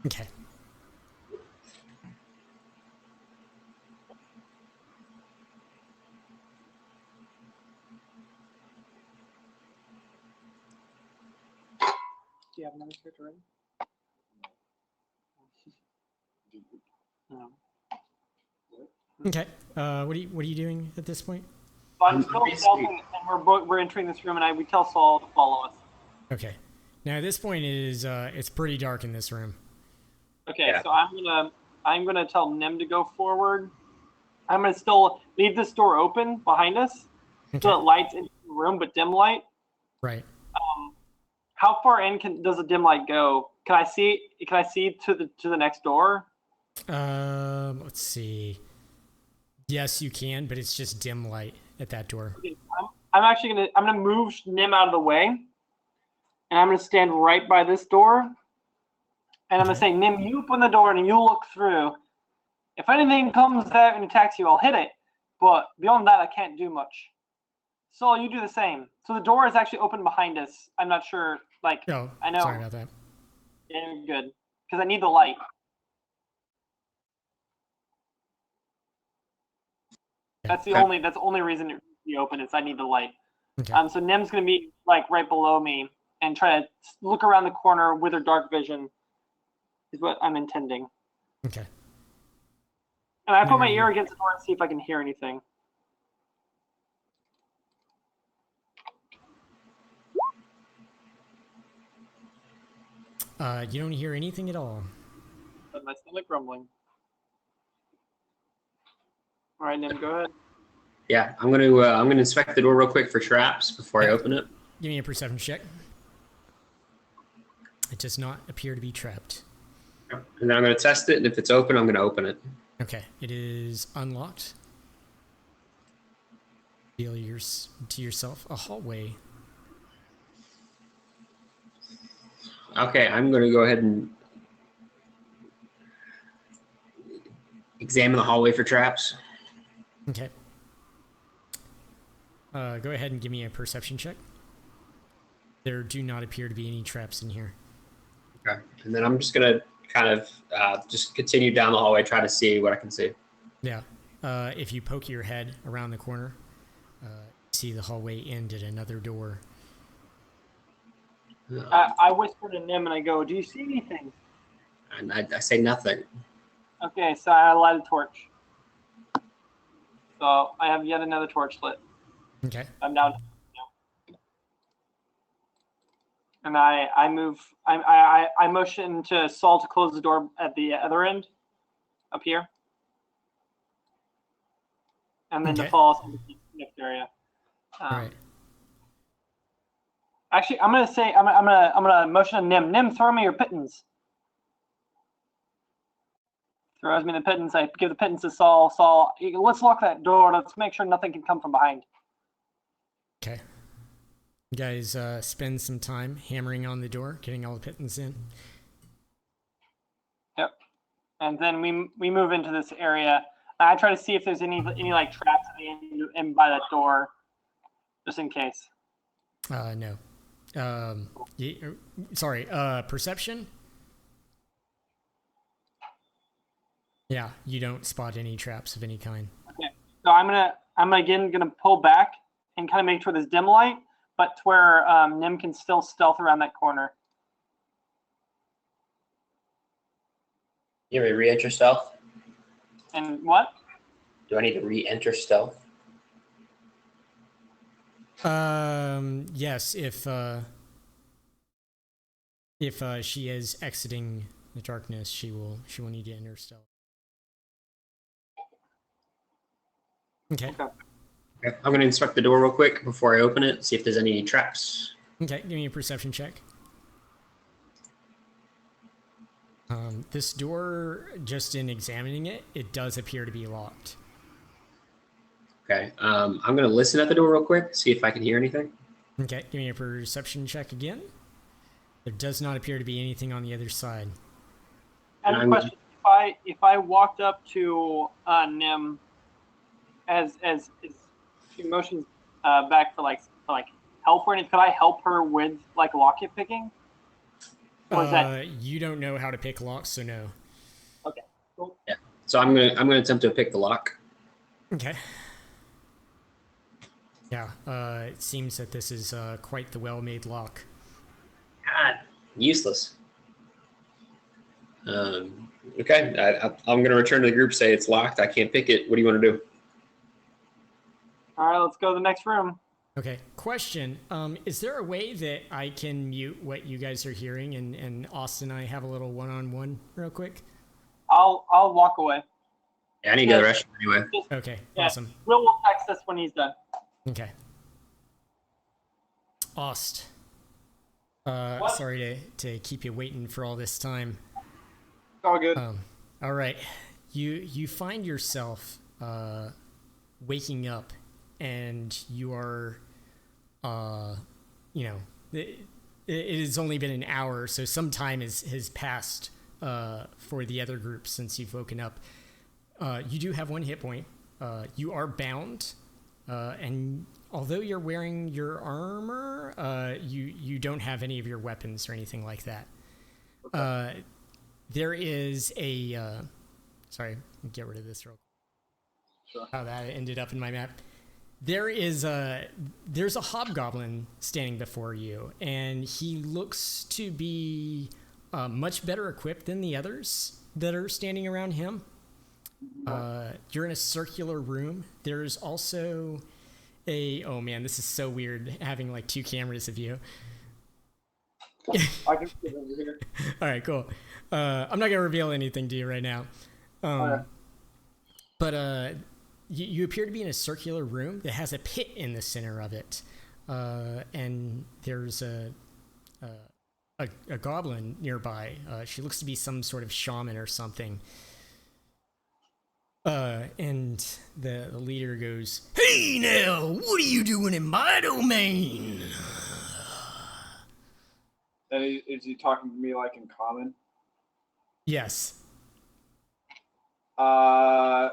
Okay. Do you have another character in? No. Okay. What are you doing at this point? So I'm still basically- stealthing, and we're entering this room, and we tell Saul to follow us. Okay. Now at this point it is it's pretty dark in this room. Okay, Yeah. so I'm gonna tell Nim to go forward. I'm gonna still leave this door open behind us, Okay. so it lights into the room, but dim light. Right. How far in does the dim light go? Can I see to the next door? Let's see. Yes, you can, but it's just dim light at that door. Okay, I'm gonna move Nim out of the way, and I'm gonna stand right by this door, and I'm gonna say, Nim, you open the door and you look through. If anything comes out and attacks you, I'll hit it. But beyond that, I can't do much. So you do the same. So the door is actually open behind us. I'm not sure. Oh, I know. sorry about that. Yeah, good. Because I need the light. That's the only reason it be open is I need the light. Okay. So Nim's gonna be right below me and try to look around the corner with her dark vision. Is what I'm intending. Okay. And I put my ear against the door and see if I can hear anything. You don't hear anything at all. But my stomach rumbling. All right, Nim, go ahead. Yeah, I'm gonna inspect the door real quick for traps before I open it. Give me a perception check. It does not appear to be trapped. And then I'm gonna test it, and if it's open, I'm gonna open it. Okay, it is unlocked. Feel to yourself a hallway. Okay, I'm gonna go ahead and examine the hallway for traps. Okay. Go ahead and give me a perception check. There do not appear to be any traps in here. Okay, and then I'm just gonna kind of just continue down the hallway, try to see what I can see. Yeah. If you poke your head around the corner, see the hallway end at another door. I whisper to Nim and I go, "Do you see anything?" And I say nothing. Okay, so I light a torch. So I have yet another torch lit. Okay. I'm down. And I move. I motion to Saul to close the door at the other end, up here, and then Okay. to follow us into the next area. All right. Actually, I'm gonna motion to Nim. Nim, throw me your pittance. Throws me the pittance. I give the pittance to Saul. Saul, let's lock that door. Let's make sure nothing can come from behind. Okay. You guys spend some time hammering on the door, getting all the pittance in. Yep. And then we move into this area. I try to see if there's any like traps in by that door, just in case. No. Sorry. Perception. Yeah, you don't spot any traps of any kind. Okay. So I'm again gonna pull back and kind of make toward this dim light, but to where Nim can still stealth around that corner. You have a re-enter stealth? And what? Do I need to re-enter stealth? Yes, if she is exiting the darkness, she will need to enter stealth. Okay. Okay. I'm going to inspect the door real quick before I open it, see if there's any traps. Okay, give me a perception check. This door, just in examining it, it does appear to be locked. Okay. I'm going to listen at the door real quick, see if I can hear anything. Okay, give me a perception check again. There does not appear to be anything on the other side. And a question: if I walked up to Nim, as she motions back for like help or anything, could I help her with like locket picking? Or is that you don't know how to pick locks, so no. okay? Cool. Yeah. So I'm gonna attempt to pick the lock. Okay. Yeah, it seems that this is quite the well-made lock. God, useless. Okay, I'm gonna return to the group. Say it's locked. I can't pick it. What do you want to do? All right, let's go to the next room. Okay, question. Is there a way that I can mute what you guys are hearing and Austin and I have a little one-on-one real quick? I'll walk away. Yeah, I need to go to the restroom anyway. Okay, Yeah. awesome. Will text us when he's done. Okay. Aust. What? Sorry to keep you waiting for all this time. It's all good. All right. You find yourself waking up and you are it has only been an hour, so some time has passed for the other group since you've woken up. You do have one hit point. You are bound, and although you're wearing your armor, you don't have any of your weapons or anything like that. Okay. There is a sorry, let me get rid of this real quick. Sure. How that ended up in my map. There's a hobgoblin standing before you, and he looks to be much better equipped than the others that are standing around him. You're in a circular room. There's also oh man, this is so weird having like two cameras of you. I can sit over here. All right, cool. I'm not gonna reveal anything to you right now. But you appear to be in a circular room that has a pit in the center of it, and there's a goblin nearby. She looks to be some sort of shaman or something. And the leader goes, "Hey now, what are you doing in my domain?" And is he talking to me like in common? Yes. And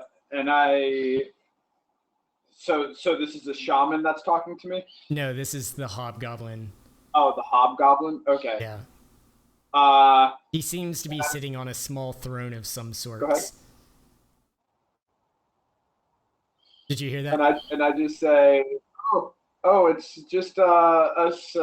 so this is the shaman that's talking to me? No, this is the hobgoblin. Oh, the hobgoblin? Okay. Yeah. He seems to be sitting on a small throne of some sort. Go ahead. Did you hear that? And I just say, oh, it's just us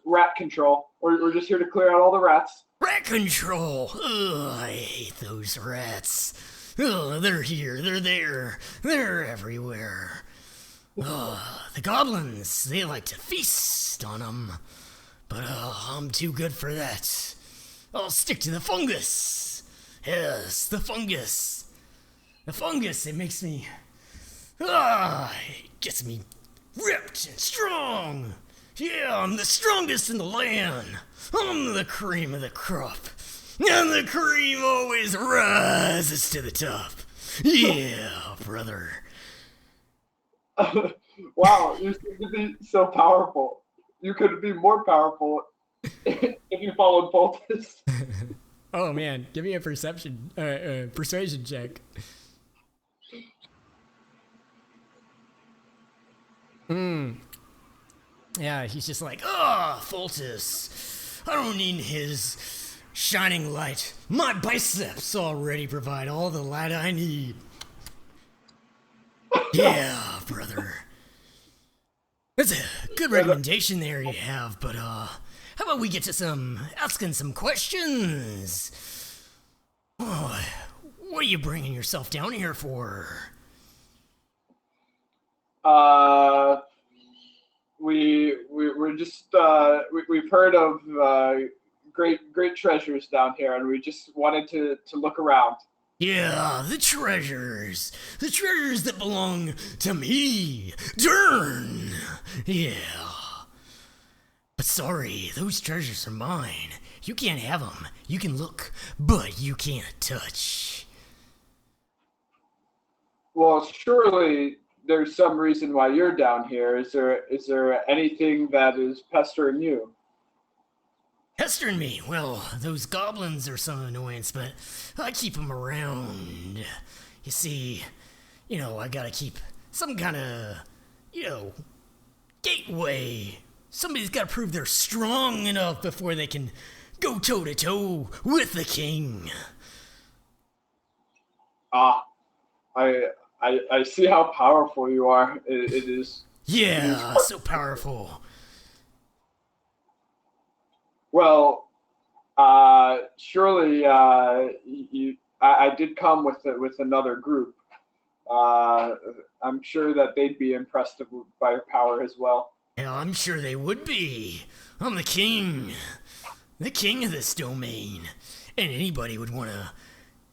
rat control. We're just here to clear out all the rats. Rat control! Ugh, I hate those rats. Ugh, they're here, they're there, they're everywhere. Ugh, the goblins, they like to feast on them. But I'm too good for that. I'll stick to the fungus. Yes, the fungus. The fungus, it makes me... it gets me ripped and strong. Yeah, I'm the strongest in the land. I'm the cream of the crop. And the cream always rises to the top. Yeah, brother. Wow, you seem to be so powerful. You could be more powerful if you followed Poultice. Oh man, give me a persuasion check. Yeah, he's just like, Foltus, I don't need his shining light. My biceps already provide all the light I need. Yeah, brother. That's a good recommendation there you have, but how about we get to asking some questions? Oh, what are you bringing yourself down here for? We're just we've heard of great treasures down here, and we just wanted to look around. Yeah, the treasures that belong to me, Dern. Yeah. But sorry, those treasures are mine. You can't have them. You can look, but you can't touch. Well, surely there's some reason why you're down here. Is there anything that is pestering you? Pestering me? Well, those goblins are some annoyance, but I keep them around. You see, I gotta keep some kind of, gateway. Somebody's gotta prove they're strong enough before they can go toe-to-toe with the king. I see how powerful you are. It is. Yeah, so powerful. Well, surely I did come with another group. I'm sure that they'd be impressed by your power as well. Yeah, I'm sure they would be. I'm the king of this domain, and anybody would want to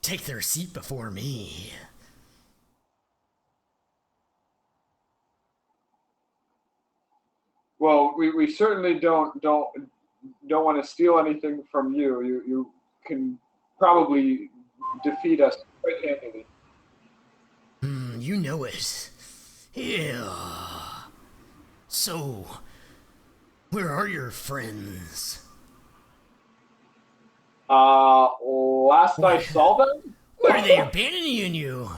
take their seat before me. Well, we certainly don't want to steal anything from you. You can probably defeat us quite handily. You know it. Yeah. So, where are your friends? Last I saw them? Why are they abandoning you?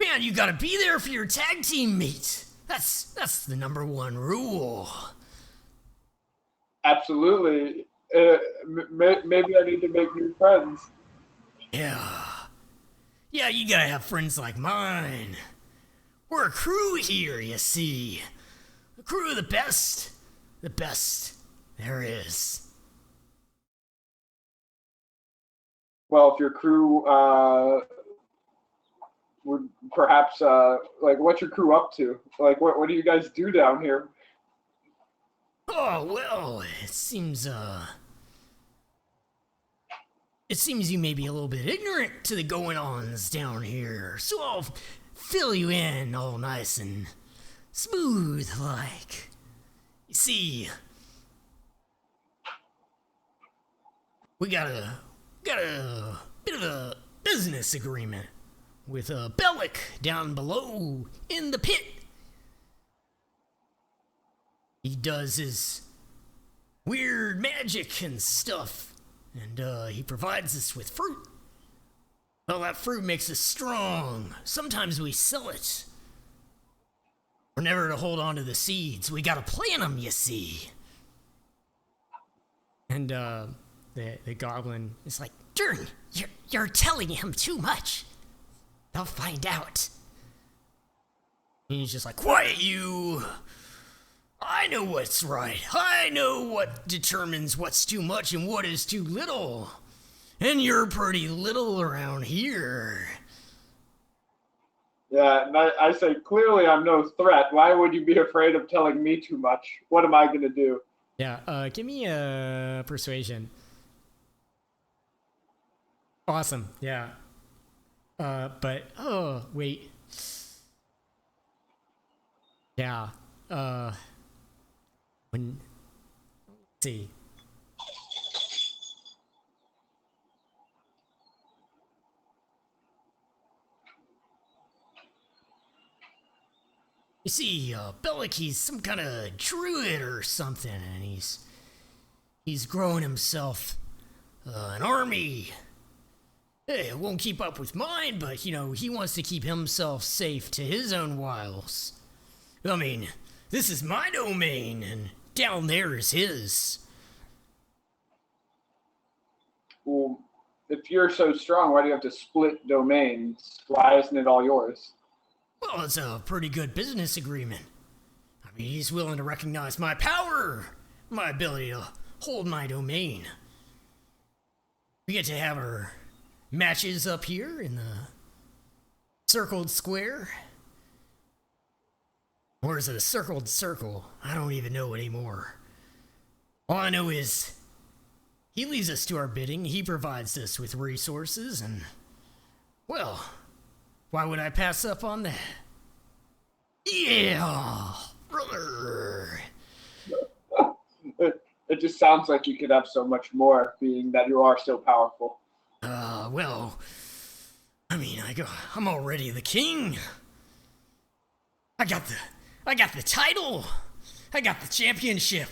Man, you gotta be there for your tag team mate. That's the number one rule. Absolutely. Maybe I need to make new friends. Yeah. Yeah, you gotta have friends like mine. We're a crew here, you see. A crew of the best there is. Well, if your crew would perhaps what's your crew up to? Like, what do you guys do down here? Oh, well, it seems you may be a little bit ignorant to the going-ons down here, so I'll fill you in all nice and smooth like. You see, we got a bit of a business agreement with Bellic down below in the pit. He does his weird magic and stuff, and he provides us with fruit. Well, that fruit makes us strong. Sometimes we sell it. We're never to hold on to the seeds. We gotta plant them, you see. And the goblin is like, Dern, you're telling him too much. They'll find out. And he's just like, quiet you. I know what's right. I know what determines what's too much and what is too little. And you're pretty little around here. Yeah, and I say, clearly I'm no threat. Why would you be afraid of telling me too much? What am I going to do? Yeah, give me a persuasion. Awesome, yeah. But, oh, wait. Yeah, let's see. You see, Bellic, he's some kind of druid or something, and he's growing himself an army. Hey, it won't keep up with mine, but, you know, he wants to keep himself safe to his own wiles. I mean, this is my domain, and down there is his. Well, if you're so strong, why do you have to split domains? Why isn't it all yours? Well, it's a pretty good business agreement. I mean, he's willing to recognize my power, my ability to hold my domain. We get to have our matches up here in the circled square. Or is it a circled circle? I don't even know anymore. All I know is he leaves us to our bidding, he provides us with resources, and, well, why would I pass up on that? Yeah, brother. It just sounds like you could have so much more, being that you are so powerful. Well, I mean, I'm already the king. I got the title. I got the championship.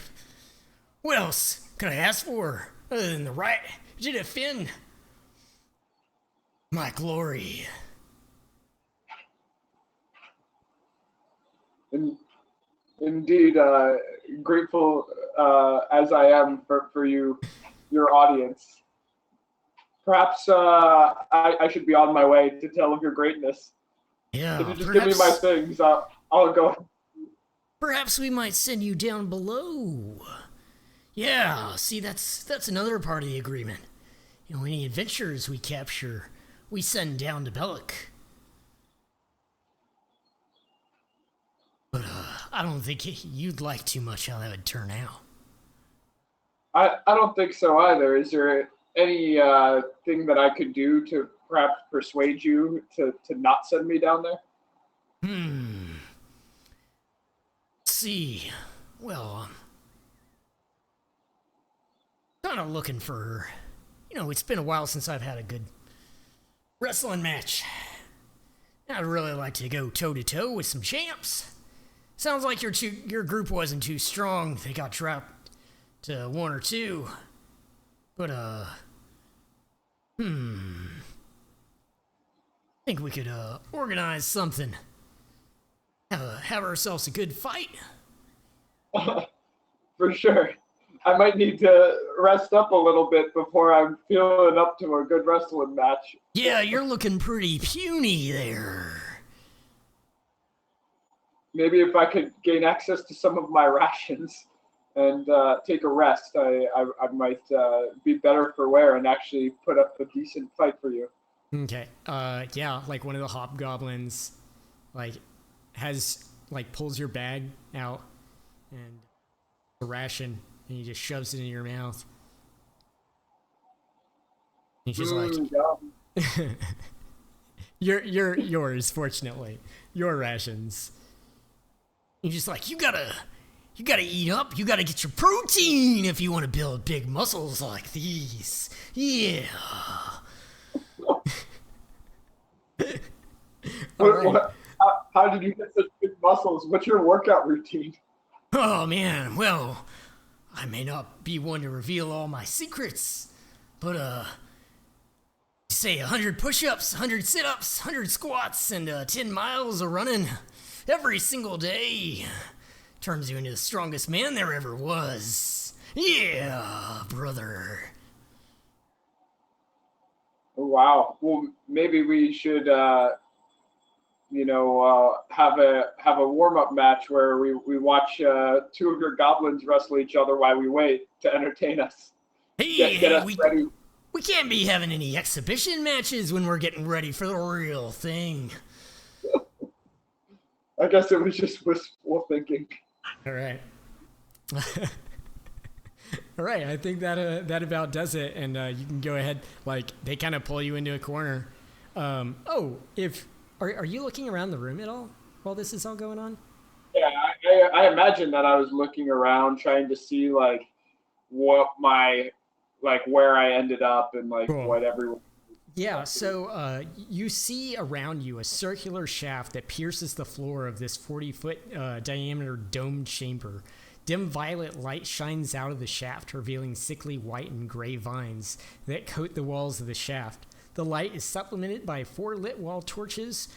What else could I ask for other than the right to defend my glory? Indeed, grateful as I am for you, your audience. Perhaps I should be on my way to tell of your greatness. Yeah, If you just give me my things, I'll go. Perhaps we might send you down below. Yeah, see, that's another part of the agreement. You know, any adventurers we capture, we send down to Bellic. But I don't think you'd like too much how that would turn out. I don't think so either. Is there any thing that I could do to perhaps persuade you to not send me down there? Let's see. Well, kind of looking for, you know, it's been a while since I've had a good wrestling match. I'd really like to go toe-to-toe with some champs. Sounds like your group wasn't too strong. They got dropped to 1 or 2. But, I think we could, organize something. Have ourselves a good fight. For sure. I might need to rest up a little bit before I'm feeling up to a good wrestling match. Yeah, you're looking pretty puny there. Maybe if I could gain access to some of my rations and take a rest, I might be better for wear and actually put up a decent fight for you. Okay. Yeah, like one of the hobgoblins, pulls your bag out and a ration, and he just shoves it in your mouth. He's just Yum. you're yours, fortunately. Your rations. He's just like, you gotta eat up. You gotta get your protein if you want to build big muscles like these. Yeah. How did you get such big muscles? What's your workout routine? Oh man, well, I may not be one to reveal all my secrets, but say 100 push-ups, 100 sit-ups, 100 squats, and 10 miles of running every single day turns you into the strongest man there ever was. Yeah, brother. Wow. Well, maybe we should have a warm up match where we watch two of your goblins wrestle each other while we wait to entertain us. Get us ready. We can't be having any exhibition matches when we're getting ready for the real thing. I guess it was just wishful thinking. All right. All right, I think that about does it, and you can go ahead. Like, they kind of pull you into a corner. Are you looking around the room at all while this is all going on? Yeah, I imagine that I was looking around trying to see like what where I ended up and like Cool. what everyone. Yeah, so you see around you a circular shaft that pierces the floor of this 40-foot diameter domed chamber. Dim violet light shines out of the shaft, revealing sickly white and gray vines that coat the walls of the shaft. The light is supplemented by 4 lit wall torches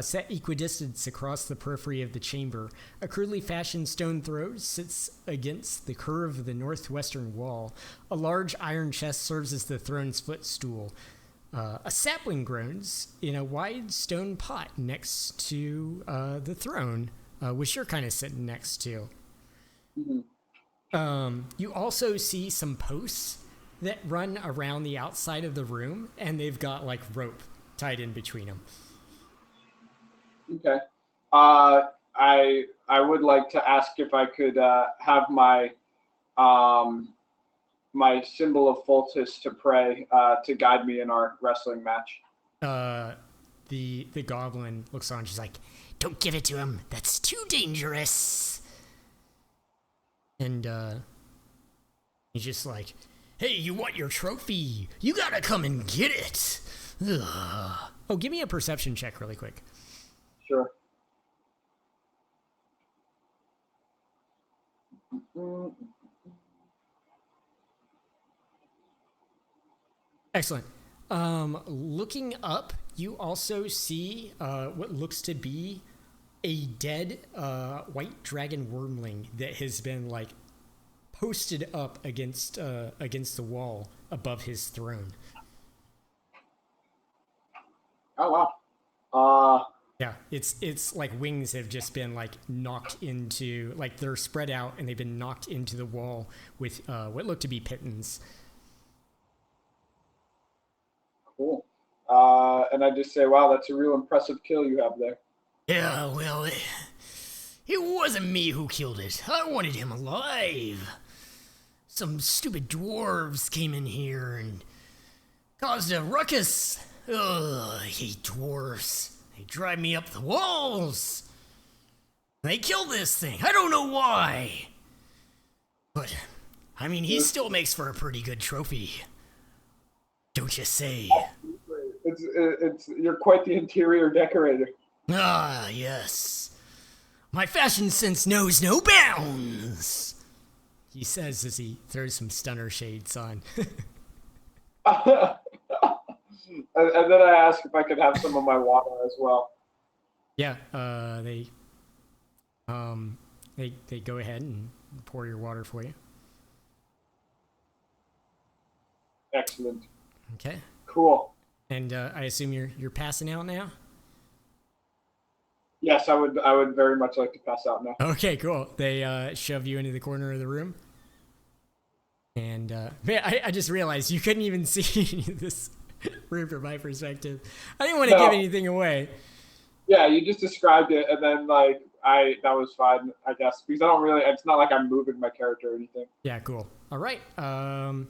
set equidistant across the periphery of the chamber. A crudely fashioned stone throne sits against the curve of the northwestern wall. A large iron chest serves as the throne's footstool. A sapling grows in a wide stone pot next to the throne, which you're kind of sitting next to. Mm-hmm. You also see some posts that run around the outside of the room, and they've got like rope tied in between them. Okay. I would like to ask if I could have my my symbol of Fultus to pray to guide me in our wrestling match. The goblin looks on. She's like, "Don't give it to him. That's too dangerous." And he's just like, "Hey, you want your trophy? You gotta come and get it." Ugh. Oh, give me a perception check really quick. Sure. Excellent. Looking up, you also see what looks to be a dead white dragon wormling that has been like posted up against the wall above his throne. Oh wow. Yeah, it's like wings have just been like knocked into, like they're spread out and they've been knocked into the wall with what look to be pitons. Cool. And I just say, wow, that's a real impressive kill you have there. Yeah, well, it wasn't me who killed it. I wanted him alive. Some stupid dwarves came in here and caused a ruckus. Ugh, I hate dwarves. They drive me up the walls. They killed this thing. I don't know why. But, I mean, he still makes for a pretty good trophy. Don't you say? It's you're quite the interior decorator. Ah, yes. My fashion sense knows no bounds, he says as he throws some stunner shades on. And then I ask if I could have some of my water as well. Yeah, they go ahead and pour your water for you. Excellent. Okay. Cool. And I assume you're passing out now? Yes, I would very much like to pass out now. Okay, cool. They shove you into the corner of the room. And man, I just realized you couldn't even see this room from my perspective. I didn't want to give anything away. Yeah, you just described it, and then like that was fine, I guess, because I don't really. It's not like I'm moving my character or anything. Yeah, cool. All right. How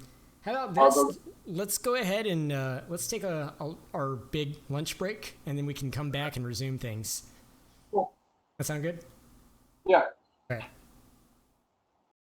about this? Let's go ahead and let's take our big lunch break, and then we can come back and resume things. Cool. That sound good? Yeah. All right.